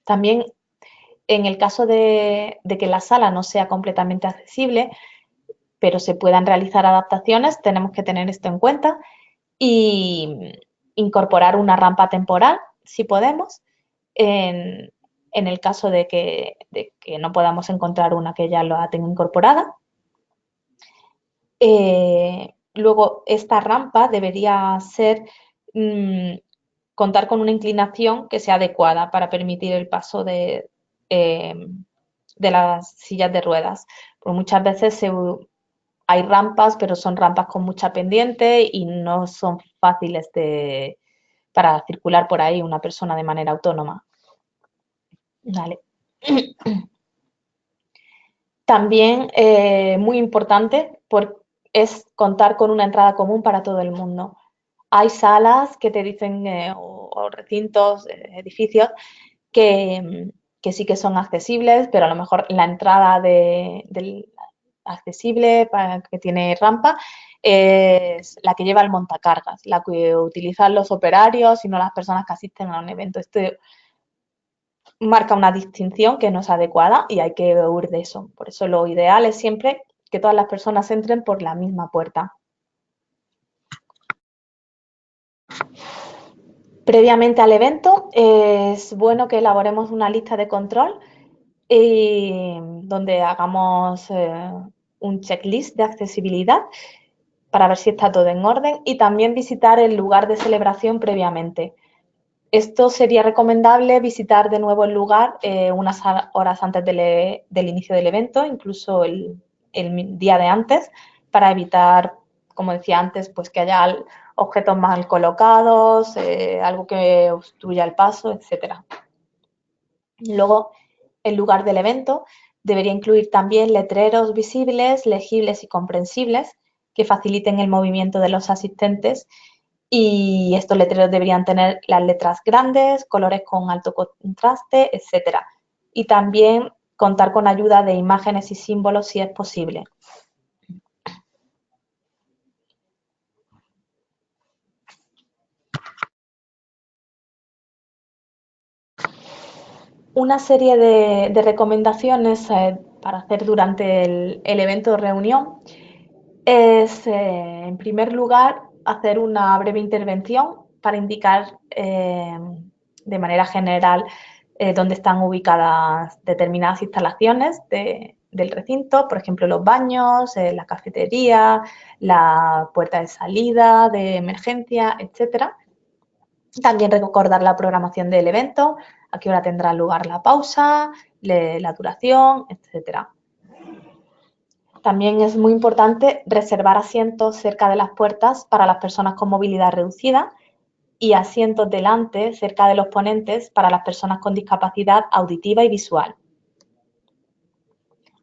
También, en el caso de que la sala no sea completamente accesible, pero se puedan realizar adaptaciones, tenemos que tener esto en cuenta y incorporar una rampa temporal, si podemos, en el caso de que no podamos encontrar una que ya la tenga incorporada. Luego, esta rampa debería ser contar con una inclinación que sea adecuada para permitir el paso de las sillas de ruedas. Porque muchas veces hay rampas, pero son rampas con mucha pendiente y no son fáciles para circular por ahí una persona de manera autónoma. Vale. También muy importante es contar con una entrada común para todo el mundo. Hay salas que te dicen, o recintos, edificios, que sí que son accesibles, pero a lo mejor la entrada del accesible, que tiene rampa, es la que lleva el montacargas, la que utilizan los operarios y no las personas que asisten a un evento. Esto marca una distinción que no es adecuada y hay que huir de eso. Por eso lo ideal es siempre que todas las personas entren por la misma puerta. Previamente al evento es bueno que elaboremos una lista de control donde hagamos un checklist de accesibilidad para ver si está todo en orden y también visitar el lugar de celebración previamente. Esto sería recomendable visitar de nuevo el lugar unas horas antes del inicio del evento, incluso el día de antes, para evitar, como decía antes, pues que haya objetos mal colocados, algo que obstruya el paso, etcétera. Luego, el lugar del evento debería incluir también letreros visibles, legibles y comprensibles que faciliten el movimiento de los asistentes y estos letreros deberían tener las letras grandes, colores con alto contraste, etcétera. Y también contar con ayuda de imágenes y símbolos si es posible. Una serie de recomendaciones para hacer durante el evento o reunión es, en primer lugar, hacer una breve intervención para indicar de manera general dónde están ubicadas determinadas instalaciones del recinto, por ejemplo, los baños, la cafetería, la puerta de salida, de emergencia, etcétera. También recordar la programación del evento, a qué hora tendrá lugar la pausa, la duración, etcétera. También es muy importante reservar asientos cerca de las puertas para las personas con movilidad reducida y asientos delante, cerca de los ponentes, para las personas con discapacidad auditiva y visual.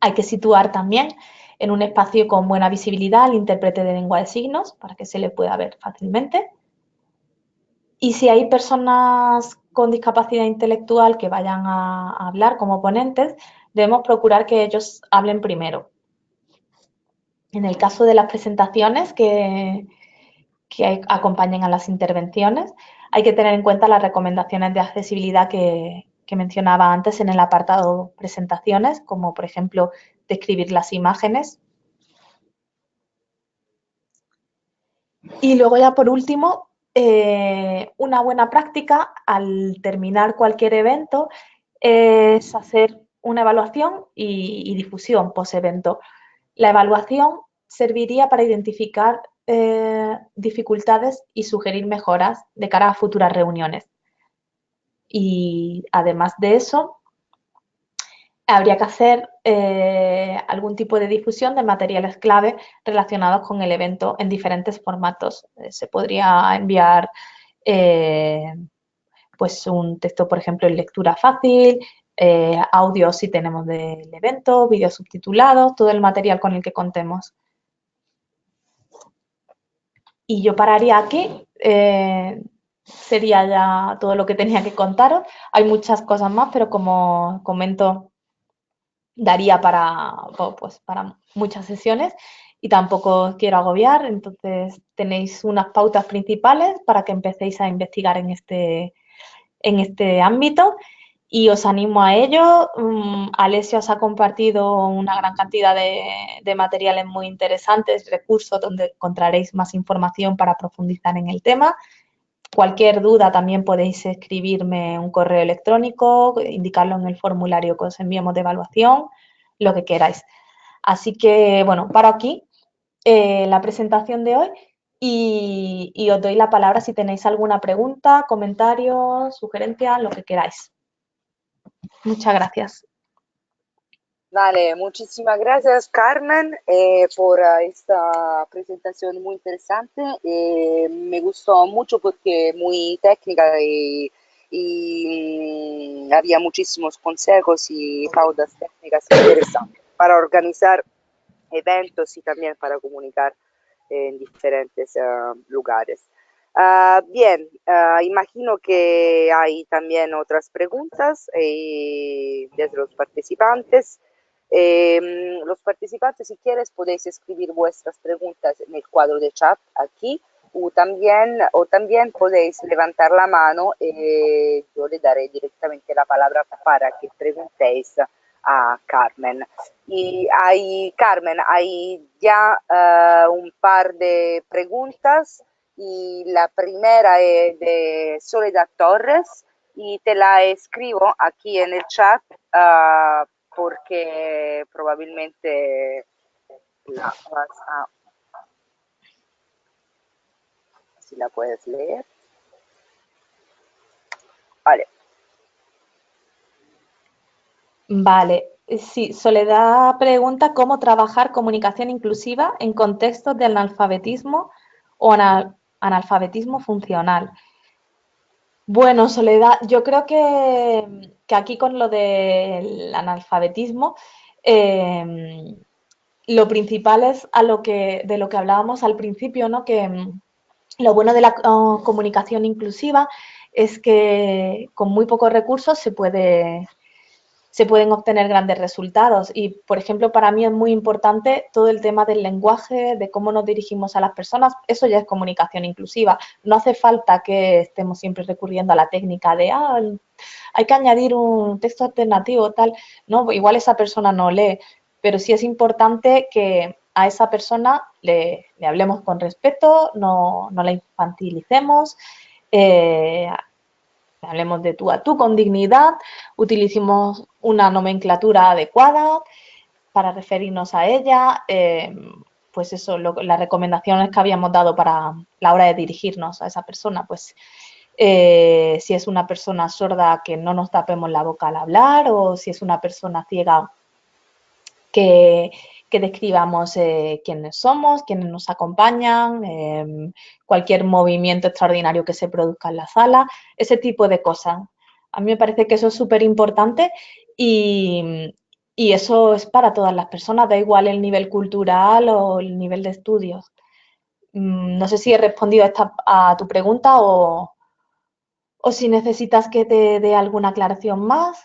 Hay que situar también en un espacio con buena visibilidad al intérprete de lengua de signos para que se le pueda ver fácilmente. Y si hay personas con discapacidad intelectual que vayan a hablar como ponentes, debemos procurar que ellos hablen primero. En el caso de las presentaciones que acompañen a las intervenciones, hay que tener en cuenta las recomendaciones de accesibilidad que mencionaba antes en el apartado presentaciones, como por ejemplo describir las imágenes. Y luego ya por último, una buena práctica al terminar cualquier evento es hacer una evaluación y difusión post-evento. La evaluación serviría para identificar dificultades y sugerir mejoras de cara a futuras reuniones. Y además de eso, habría que hacer algún tipo de difusión de materiales clave relacionados con el evento en diferentes formatos. Se podría enviar pues un texto, por ejemplo, en lectura fácil, audio si tenemos del evento, vídeos subtitulados, todo el material con el que contemos. Y yo pararía aquí. Sería ya todo lo que tenía que contaros. Hay muchas cosas más, pero como comento, daría pues, para muchas sesiones y tampoco os quiero agobiar. Entonces tenéis unas pautas principales para que empecéis a investigar en este ámbito y os animo a ello. Alessia os ha compartido una gran cantidad de materiales muy interesantes, recursos donde encontraréis más información para profundizar en el tema. Cualquier duda también podéis escribirme un correo electrónico, indicarlo en el formulario que os enviamos de evaluación, lo que queráis. Así que, bueno, paro aquí la presentación de hoy y os doy la palabra si tenéis alguna pregunta, comentario, sugerencia, lo que queráis. Muchas gracias. Vale, muchísimas gracias Carmen por esta presentación muy interesante. Me gustó mucho porque muy técnica y había muchísimos consejos y pautas técnicas interesantes para organizar eventos y también para comunicar en diferentes lugares. Bien, imagino que hay también otras preguntas desde los participantes. Los participantes, si quieres, podéis escribir vuestras preguntas en el cuadro de chat aquí o también podéis levantar la mano y yo le daré directamente la palabra para que preguntéis a Carmen. Y hay, Carmen, hay ya un par de preguntas y la primera es de Soledad Torres y te la escribo aquí en el chat porque probablemente la vas a, si la puedes leer. Vale. Vale, sí, Soledad pregunta cómo trabajar comunicación inclusiva en contextos de analfabetismo o analfabetismo funcional. Bueno, Soledad, yo creo que aquí con lo del analfabetismo, eh, lo principal es de lo que hablábamos al principio, ¿no? Que lo bueno de la comunicación inclusiva es que con muy pocos recursos se pueden obtener grandes resultados. Y, por ejemplo, para mí es muy importante todo el tema del lenguaje, de cómo nos dirigimos a las personas. Eso ya es comunicación inclusiva. No hace falta que estemos siempre recurriendo a la técnica de, hay que añadir un texto alternativo, tal. No, igual esa persona no lee, pero sí es importante que a esa persona le hablemos con respeto, no la infantilicemos, eh, hablemos de tú a tú con dignidad, utilicemos una nomenclatura adecuada para referirnos a ella, pues eso, las recomendaciones que habíamos dado para la hora de dirigirnos a esa persona, pues si es una persona sorda que no nos tapemos la boca al hablar o si es una persona ciega que, que describamos quiénes somos, quiénes nos acompañan, cualquier movimiento extraordinario que se produzca en la sala, ese tipo de cosas. A mí me parece que eso es súper importante y eso es para todas las personas, da igual el nivel cultural o el nivel de estudios. No sé si he respondido a tu pregunta o si necesitas que te dé alguna aclaración más.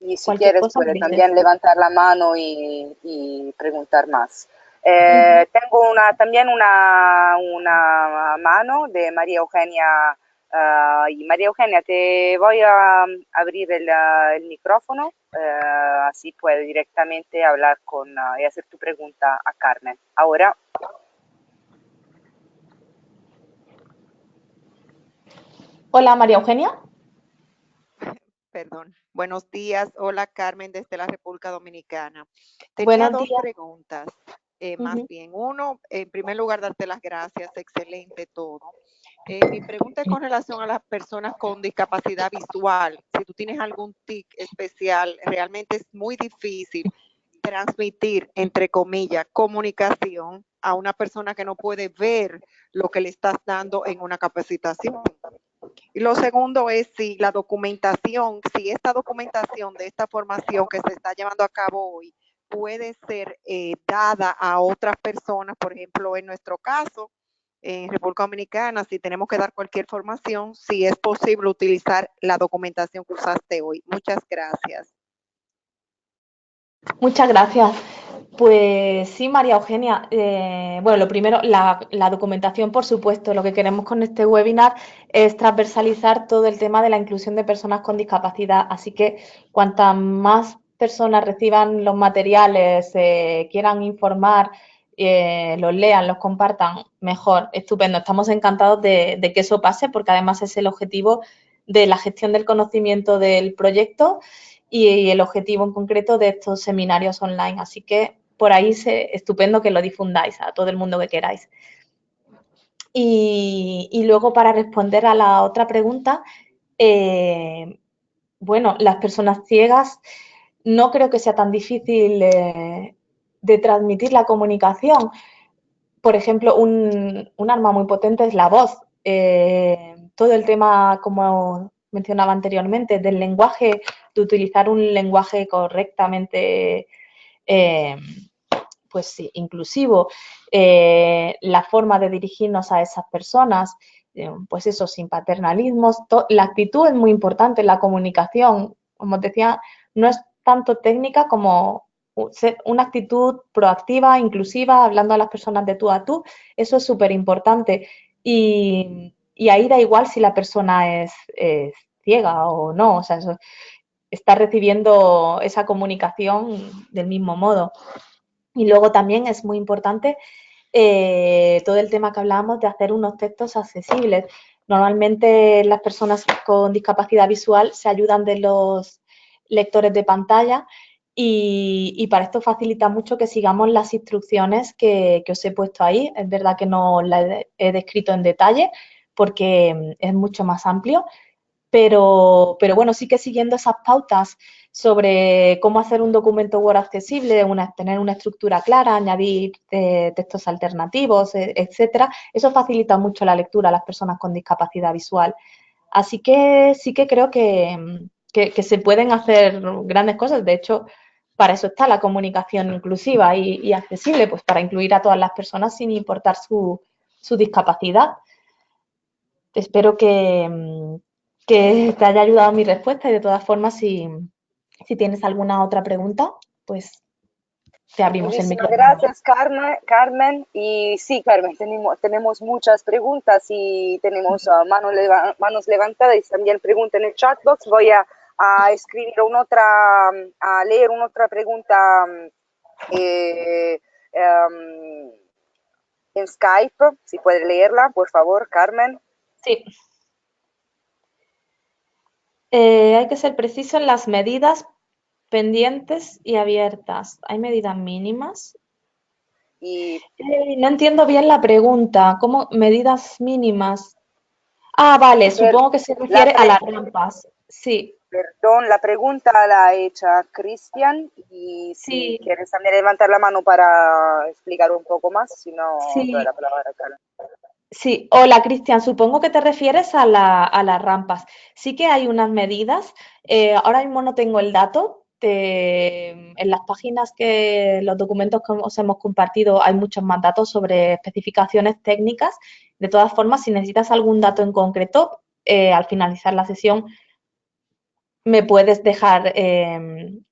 Y si Cualquier quieres, cosa me puede dices. también levantar la mano y preguntar más. Tengo también una mano de María Eugenia. Y María Eugenia, te voy a abrir el micrófono, así puedes directamente hablar y hacer tu pregunta a Carmen. Ahora, Hola, María Eugenia. Perdón. Buenos días. Hola, Carmen, desde la República Dominicana. Tenía Buenos dos días. preguntas, más Ujú. bien. Uno, en primer lugar, darte las gracias. Excelente todo. Mi pregunta es con relación a las personas con discapacidad visual. Si tú tienes algún tic especial, realmente es muy difícil transmitir, entre comillas, comunicación a una persona que no puede ver lo que le estás dando en una capacitación. Y lo segundo es si la documentación, si esta documentación de esta formación que se está llevando a cabo hoy puede ser dada a otras personas, por ejemplo, en nuestro caso, en República Dominicana, si tenemos que dar cualquier formación, si es posible utilizar la documentación que usaste hoy. Muchas gracias. Muchas gracias. Pues sí, María Eugenia. Bueno, lo primero, la documentación, por supuesto. Lo que queremos con este webinar es transversalizar todo el tema de la inclusión de personas con discapacidad. Así que cuantas más personas reciban los materiales, quieran informar, los lean, los compartan, mejor. Estupendo. Estamos encantados de que eso pase porque además es el objetivo de la gestión del conocimiento del proyecto y el objetivo en concreto de estos seminarios online. Así que por ahí estupendo que lo difundáis a todo el mundo que queráis. Y luego para responder a la otra pregunta, bueno, las personas ciegas, no creo que sea tan difícil de transmitir la comunicación. Por ejemplo, un arma muy potente es la voz. Todo el tema, como mencionaba anteriormente, del lenguaje, de utilizar un lenguaje correctamente eh, pues sí, inclusivo, la forma de dirigirnos a esas personas, pues eso, sin paternalismos. La actitud es muy importante en la comunicación. Como os decía, no es tanto técnica como una actitud proactiva, inclusiva, hablando a las personas de tú a tú. Eso es súper importante. Y ahí da igual si la persona es ciega o no, o sea, eso, está recibiendo esa comunicación del mismo modo. Y luego también es muy importante todo el tema que hablábamos de hacer unos textos accesibles. Normalmente las personas con discapacidad visual se ayudan de los lectores de pantalla y para esto facilita mucho que sigamos las instrucciones que os he puesto ahí. Es verdad que no las he descrito en detalle porque es mucho más amplio, pero bueno, sí que siguiendo esas pautas sobre cómo hacer un documento Word accesible, tener una estructura clara, añadir textos alternativos, etcétera, eso facilita mucho la lectura a las personas con discapacidad visual. Así que sí que creo que se pueden hacer grandes cosas. De hecho, para eso está la comunicación inclusiva y accesible, pues para incluir a todas las personas sin importar su discapacidad. Espero que te haya ayudado mi respuesta y de todas formas, si tienes alguna otra pregunta, pues te abrimos el Muchísimas micrófono. gracias, Carmen. Y sí, Carmen, tenemos muchas preguntas y tenemos manos levantadas y también preguntas en el chat box. Voy a escribir a leer una otra pregunta eh, em, en Skype. Si puede leerla, por favor, Carmen. Sí. Hay que ser preciso en las medidas pendientes y abiertas. ¿Hay medidas mínimas? Y No entiendo bien la pregunta. ¿Cómo medidas mínimas? Ah, vale, per- supongo que se la, refiere a las rampas. Sí, Perdón, la pregunta la ha hecho Cristian y si sí, quieres también levantar la mano para explicar un poco más, si no, toda sí. la palabra a Carmen. Sí, hola Cristian, supongo que te refieres a las rampas. Sí que hay unas medidas, ahora mismo no tengo el dato, en las páginas los documentos que os hemos compartido hay muchos más datos sobre especificaciones técnicas. De todas formas, si necesitas algún dato en concreto, al finalizar la sesión me puedes dejar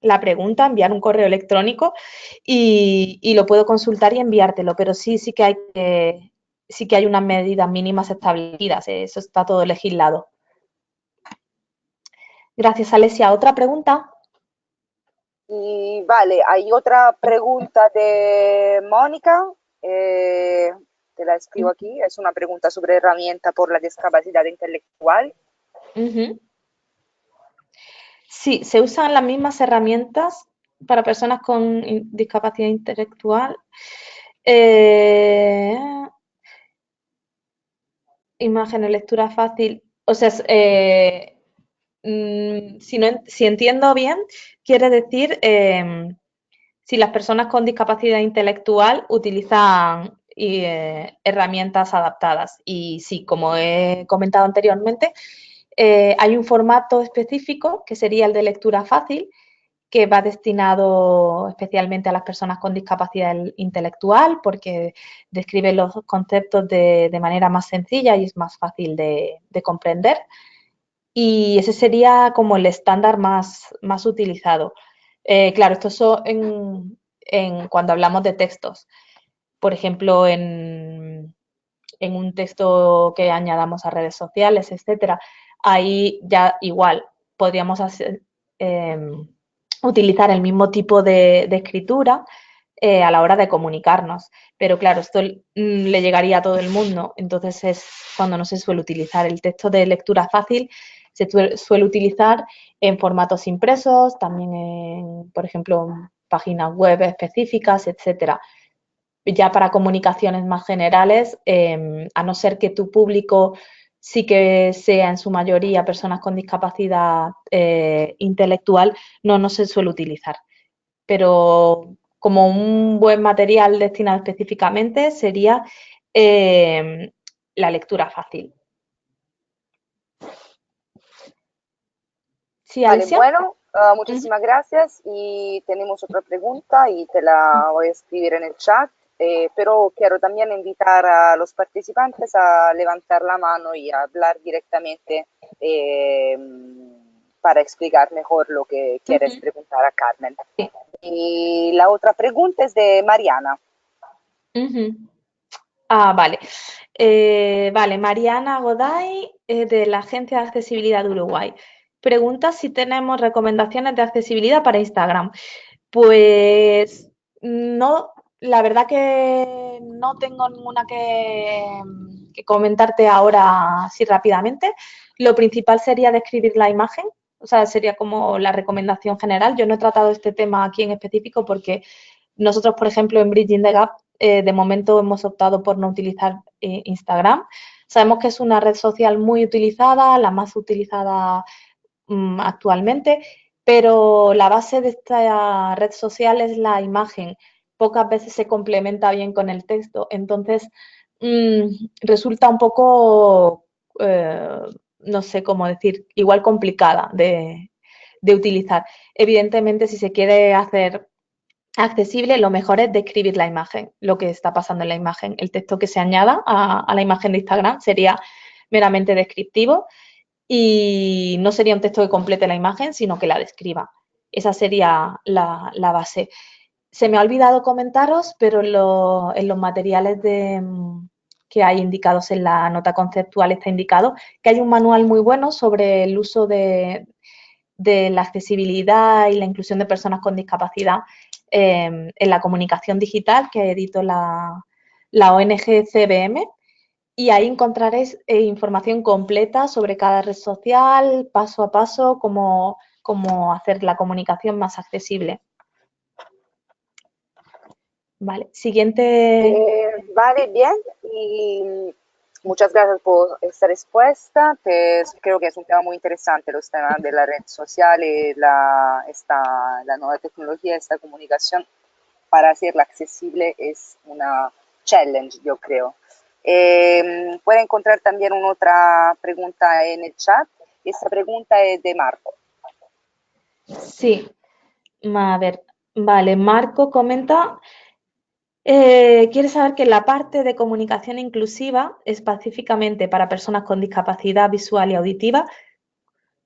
la pregunta, enviar un correo electrónico y lo puedo consultar y enviártelo, pero sí que hay unas medidas mínimas establecidas, eso está todo legislado. Gracias, Alesia. ¿Otra pregunta? Y vale, hay otra pregunta de Mónica, te la escribo aquí, es una pregunta sobre herramienta por la discapacidad intelectual. Ujú. Sí, se usan las mismas herramientas para personas con discapacidad intelectual. Eh, Imágenes, lectura fácil. O sea, si entiendo bien, quiere decir si las personas con discapacidad intelectual utilizan herramientas adaptadas. Y sí, como he comentado anteriormente, hay un formato específico que sería el de lectura fácil, que va destinado especialmente a las personas con discapacidad intelectual porque describe los conceptos de manera más sencilla y es más fácil de comprender. Y ese sería como el estándar más utilizado. Claro, esto es cuando hablamos de textos. Por ejemplo, en un texto que añadamos a redes sociales, etcétera, ahí ya igual podríamos utilizar el mismo tipo de escritura a la hora de comunicarnos. Pero claro, esto le llegaría a todo el mundo, entonces es cuando no se suele utilizar. El texto de lectura fácil se suele utilizar en formatos impresos, también en, por ejemplo, páginas web específicas, etcétera. Ya para comunicaciones más generales, a no ser que tu público sí que sea en su mayoría personas con discapacidad intelectual, no se suele utilizar. Pero como un buen material destinado específicamente sería la lectura fácil. ¿Sí, Vale, Alicia? bueno, muchísimas gracias y tenemos otra pregunta y te la voy a escribir en el chat, pero quiero también invitar a los participantes a levantar la mano y a hablar directamente eh, para explicar mejor lo que quieres preguntar a Carmen. Sí. Y la otra pregunta es de Mariana. Vale. Vale, Mariana Goday, de la Agencia de Accesibilidad de Uruguay. Pregunta si tenemos recomendaciones de accesibilidad para Instagram. Pues no, la verdad que no tengo ninguna que comentarte ahora así rápidamente. Lo principal sería describir la imagen, o sea, sería como la recomendación general. Yo no he tratado este tema aquí en específico porque nosotros, por ejemplo, en Bridging the Gap, de momento hemos optado por no utilizar Instagram. Sabemos que es una red social muy utilizada, la más utilizada actualmente, pero la base de esta red social es la imagen. Pocas veces se complementa bien con el texto, entonces resulta un poco, no sé cómo decir, igual complicada de utilizar. Evidentemente, si se quiere hacer accesible, lo mejor es describir la imagen, lo que está pasando en la imagen. El texto que se añada a la imagen de Instagram sería meramente descriptivo y no sería un texto que complete la imagen, sino que la describa. Esa sería la base. Se me ha olvidado comentaros, pero en los materiales que hay indicados en la nota conceptual está indicado que hay un manual muy bueno sobre el uso de la accesibilidad y la inclusión de personas con discapacidad en la comunicación digital que editó la ONG CBM, y ahí encontraréis información completa sobre cada red social, paso a paso, cómo hacer la comunicación más accesible. Vale, siguiente. Vale, bien. Y muchas gracias por esta respuesta. Creo que es un tema muy interesante, los temas de la red social y la nueva tecnología, esta comunicación para hacerla accesible es una challenge, yo creo. Puede encontrar también una otra pregunta en el chat. Esta pregunta es de Marco. Sí, a ver, vale, Marco comenta, quiere saber que la parte de comunicación inclusiva, específicamente para personas con discapacidad visual y auditiva,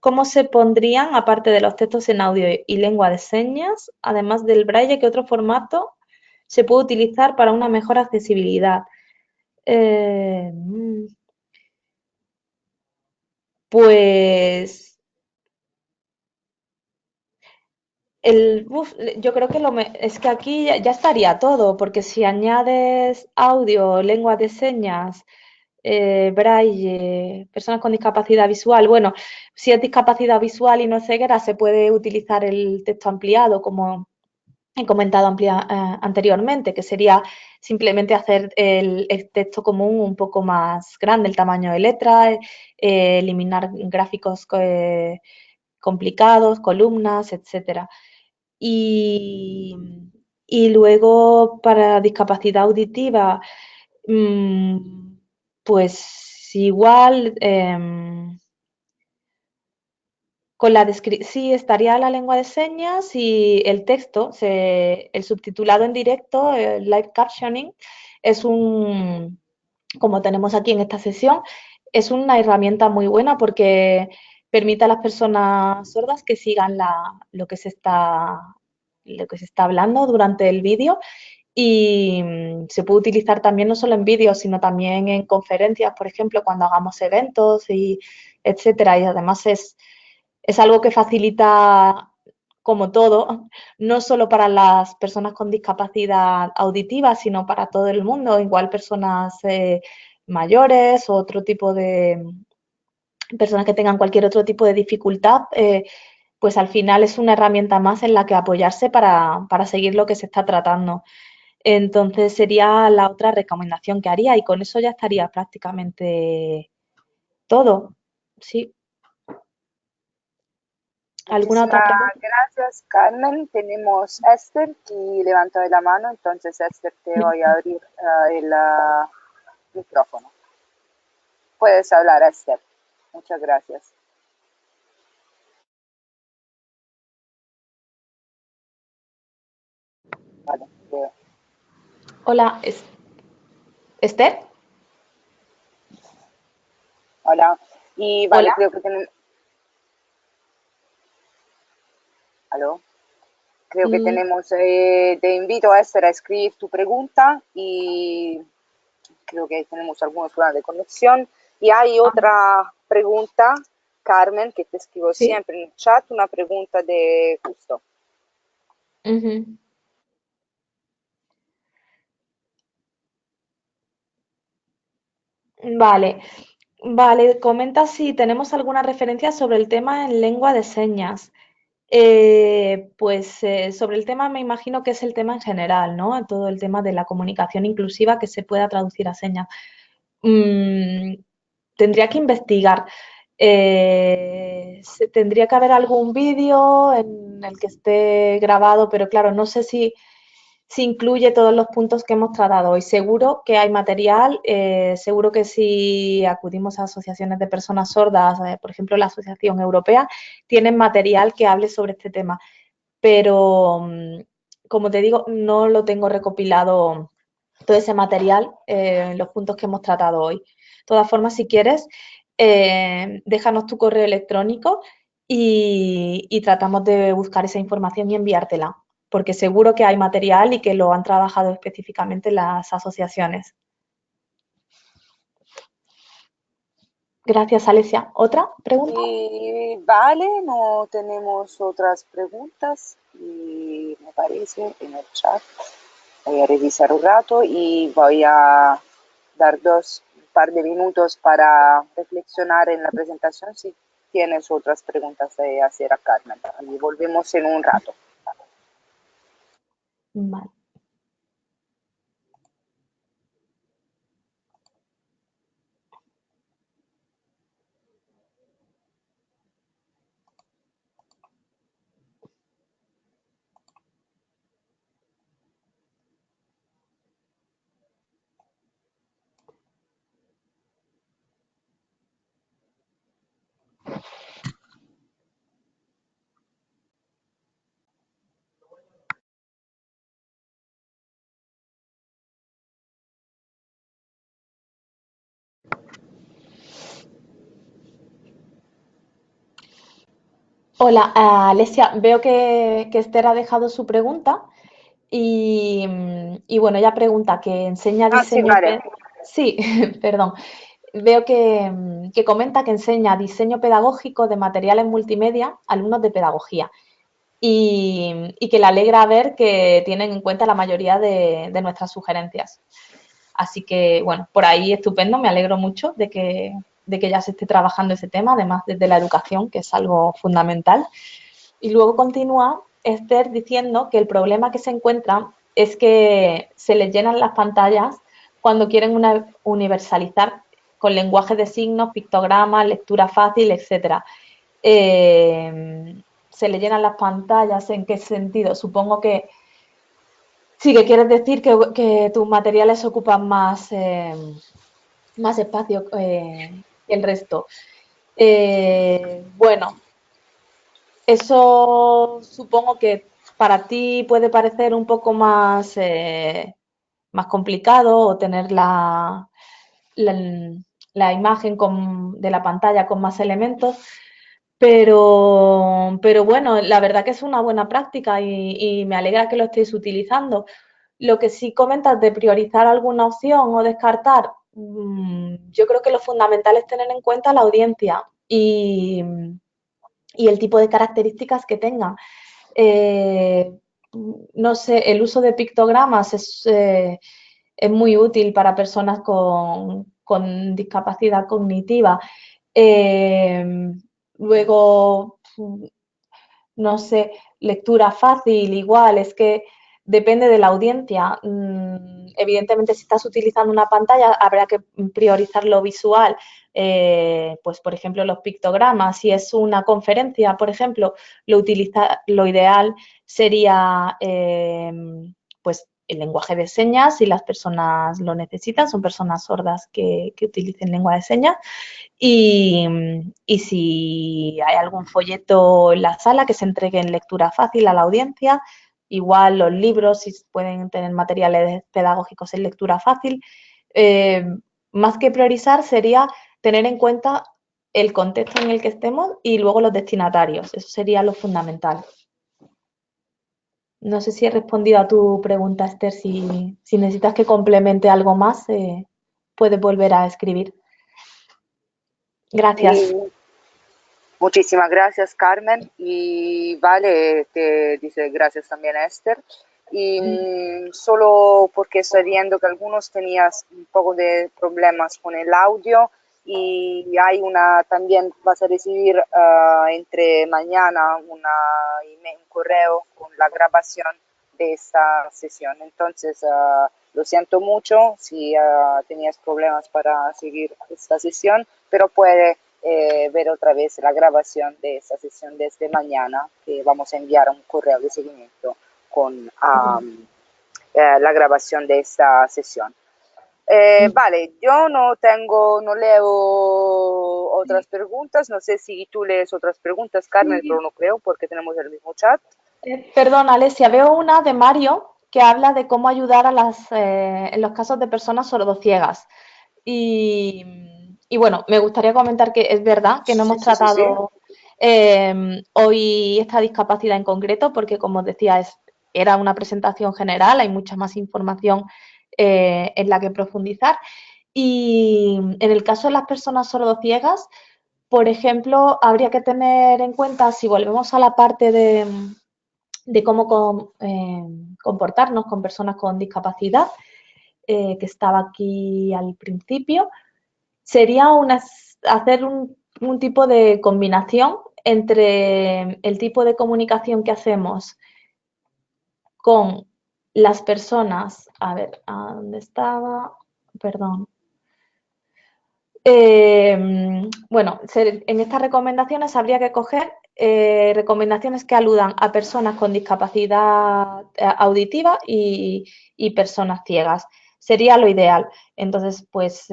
¿cómo se pondrían, aparte de los textos en audio y lengua de señas, además del braille, qué otro formato se puede utilizar para una mejor accesibilidad? Eh, mm, pues yo creo que es que aquí ya estaría todo, porque si añades audio, lengua de señas, braille, personas con discapacidad visual, bueno, si es discapacidad visual y no es ceguera, se puede utilizar el texto ampliado, como he comentado anteriormente, que sería simplemente hacer el texto común un poco más grande, el tamaño de letra, eliminar gráficos complicados, columnas, etcétera. Y, y luego para discapacidad auditiva, mm, pues igual sí, estaría la lengua de señas y el texto, el subtitulado en directo, el live captioning, es como tenemos aquí en esta sesión, es una herramienta muy buena porque permite a las personas sordas que sigan lo que se está hablando durante el vídeo, y se puede utilizar también no solo en vídeos, sino también en conferencias, por ejemplo, cuando hagamos eventos y etcétera. Y además es algo que facilita, como todo, no solo para las personas con discapacidad auditiva, sino para todo el mundo, igual personas mayores o otro tipo de personas que tengan cualquier otro tipo de dificultad, pues al final es una herramienta más en la que apoyarse para seguir lo que se está tratando. Entonces sería la otra recomendación que haría, y con eso ya estaría prácticamente todo, sí. ¿Alguna otra Muchísimas pregunta? gracias, Carmen. Tenemos a Esther que levantó la mano, entonces Esther te voy a abrir el micrófono. Puedes hablar, Esther. Muchas gracias. Vale, Hola, ¿Esther? hola. Y vale, Hola. creo que tenemos... ¿Aló? Creo que Mm, tenemos, te invito a Esther a escribir tu pregunta y creo que tenemos algunos problemas de conexión. Y hay otra pregunta, Carmen, que te escribo sí. siempre en el chat, una pregunta de justo. Ujú. Vale. Vale, comenta si tenemos alguna referencia sobre el tema en lengua de señas. Sobre el tema me imagino que es el tema en general, ¿no? Todo el tema de la comunicación inclusiva que se pueda traducir a señas. Mm, tendría que investigar. Tendría que haber algún vídeo en el que esté grabado, pero claro, no sé si incluye todos los puntos que hemos tratado hoy. Seguro que hay material, seguro que si acudimos a asociaciones de personas sordas, por ejemplo la Asociación Europea, tienen material que hable sobre este tema. Pero, como te digo, no lo tengo recopilado todo ese material, los puntos que hemos tratado hoy. De todas formas, si quieres, déjanos tu correo electrónico y tratamos de buscar esa información y enviártela, porque seguro que hay material y que lo han trabajado específicamente las asociaciones. Gracias, Alesia. ¿Otra pregunta? Y vale, no tenemos otras preguntas y me parece en el chat. Voy a revisar un rato y voy a dar un par de minutos para reflexionar en la presentación si tienes otras preguntas de hacer a Carmen. Y volvemos en un rato. Vale. Hola, Alesia. Veo que Esther ha dejado su pregunta. Y bueno, ella pregunta que enseña Ah, sí, diseño, vale. sí, perdón. Veo que comenta que enseña diseño pedagógico de materiales multimedia a alumnos de pedagogía y que le alegra ver que tienen en cuenta la mayoría de nuestras sugerencias. Así que, bueno, por ahí estupendo, me alegro mucho de que ya se esté trabajando ese tema, además desde la educación, que es algo fundamental. Y luego continúa Esther diciendo que el problema que se encuentra es que se les llenan las pantallas cuando quieren universalizar con lenguaje de signos, pictogramas, lectura fácil, etcétera. Se le llenan las pantallas, ¿en qué sentido? Supongo que sí, que quieres decir que tus materiales ocupan más espacio que el resto. Bueno, eso supongo que para ti puede parecer un poco más complicado o tener la, la imagen de la pantalla con más elementos, pero bueno, la verdad que es una buena práctica y me alegra que lo estéis utilizando. Lo que sí comentas de priorizar alguna opción o descartar, yo creo que lo fundamental es tener en cuenta la audiencia y el tipo de características que tenga. Eh, no sé, el uso de pictogramas es muy útil para personas con discapacidad cognitiva. Eh, luego, no sé, lectura fácil, igual, es que depende de la audiencia. Evidentemente, si estás utilizando una pantalla, habrá que priorizar lo visual, pues por ejemplo los pictogramas. Si es una conferencia, por ejemplo, lo ideal sería pues el lenguaje de señas si las personas lo necesitan, son personas sordas que utilicen lengua de señas. Y si hay algún folleto en la sala, que se entregue en lectura fácil a la audiencia. Igual los libros, si pueden tener materiales pedagógicos en lectura fácil. Más que priorizar sería tener en cuenta el contexto en el que estemos y luego los destinatarios. Eso sería lo fundamental. No sé si he respondido a tu pregunta, Esther. Si necesitas que complemente algo más, puedes volver a escribir. Gracias. Muchísimas gracias, Carmen. Y vale, te dice gracias también a Esther. Y solo porque estoy viendo que algunos tenías un poco de problemas con el audio y hay también vas a recibir entre mañana un correo con la grabación de esta sesión. Entonces, lo siento mucho si tenías problemas para seguir esta sesión, pero puede ver otra vez la grabación de esta sesión desde mañana, que vamos a enviar un correo de seguimiento con la grabación de esta sesión. Vale, yo no leo otras preguntas, no sé si tú lees otras preguntas, Carmen, pero no creo porque tenemos el mismo chat. Perdón, Alesia, veo una de Mario que habla de cómo ayudar en los casos de personas sordociegas. Y bueno, me gustaría comentar que es verdad que no hemos tratado hoy esta discapacidad en concreto, porque como os decía, era una presentación general, hay mucha más información en la que profundizar. Y en el caso de las personas sordociegas, por ejemplo, habría que tener en cuenta, si volvemos a la parte de cómo comportarnos con personas con discapacidad, que estaba aquí al principio, sería hacer un tipo de combinación entre el tipo de comunicación que hacemos con las personas. A ver, ¿a dónde estaba? Perdón. Bueno, en estas recomendaciones habría que coger recomendaciones que aludan a personas con discapacidad auditiva y personas ciegas. Sería lo ideal. Entonces, pues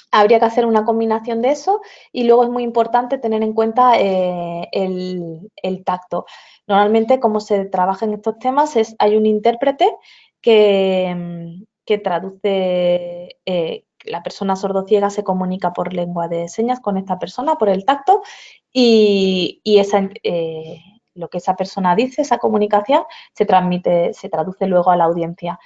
habría que hacer una combinación de eso y luego es muy importante tener en cuenta el tacto. Normalmente, como se trabaja en estos temas, hay un intérprete que traduce, la persona sordociega se comunica por lengua de señas con esta persona, por el tacto, y lo que esa persona dice, esa comunicación, se traduce luego a la audiencia.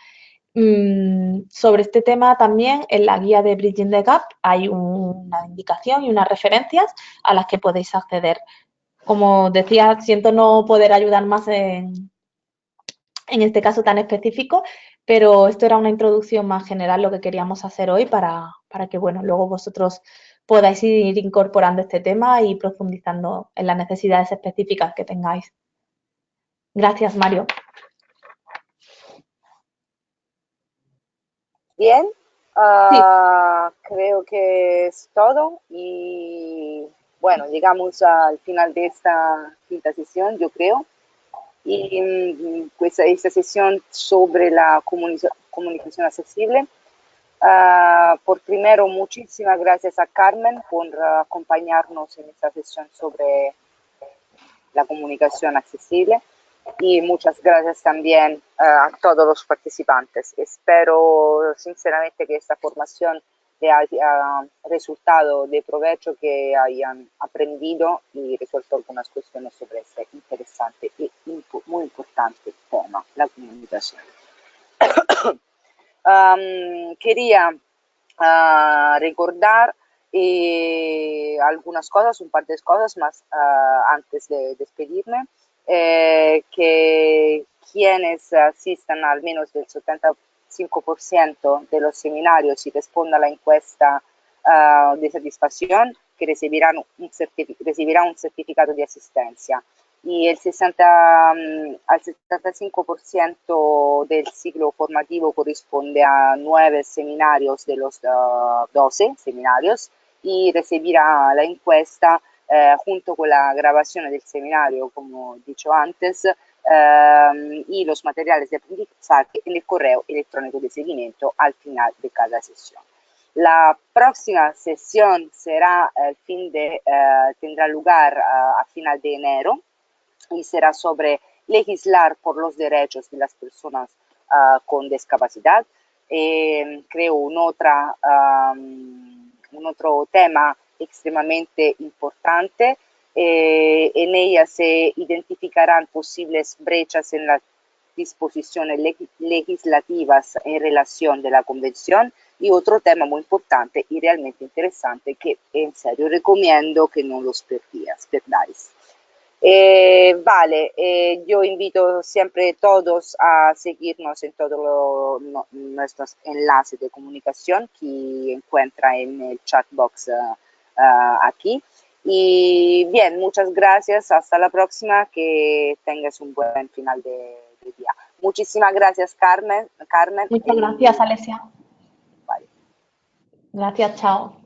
Sobre este tema también en la guía de Bridging the Gap hay una indicación y unas referencias a las que podéis acceder. Como decía, siento no poder ayudar más en este caso tan específico, pero esto era una introducción más general lo que queríamos hacer hoy para que, bueno, luego vosotros podáis ir incorporando este tema y profundizando en las necesidades específicas que tengáis. Gracias, Mario. Bien, creo que es todo y bueno, llegamos al final de esta quinta sesión, yo creo. Y pues esta sesión sobre la comunicación accesible. Por primero, muchísimas gracias a Carmen por acompañarnos en esta sesión sobre la comunicación accesible y muchas gracias también a todos los participantes. Espero sinceramente que esta formación les haya resultado de provecho, que hayan aprendido y resuelto algunas cuestiones sobre este interesante y muy importante tema, la comunicación. Quería recordar algunas cosas, un par de cosas más antes de despedirme, que quienes asistan al menos del 75% de los seminarios y respondan a la encuesta de satisfacción, que recibirán un certificado de asistencia. y al 75% del ciclo formativo corresponde a 9 seminarios de los 12 seminarios y recibirá la encuesta junto con la grabación del seminario, como he dicho antes, y los materiales de aprendizaje en el correo electrónico de seguimiento al final de cada sesión. La próxima sesión será tendrá lugar a final de enero y será sobre legislar por los derechos de las personas con discapacidad. Creo un otro tema extremadamente importante. En ella se identificarán posibles brechas en las disposiciones legislativas en relación de la convención y otro tema muy importante y realmente interesante que en serio recomiendo que no los perdáis. Yo invito siempre a todos a seguirnos en todos nuestros enlaces de comunicación que encuentra en el chat box aquí. Y bien, muchas gracias, hasta la próxima, que tengas un buen final de día. Muchísimas gracias, Carmen. Muchas gracias, Alesia. Vale. Gracias, chao.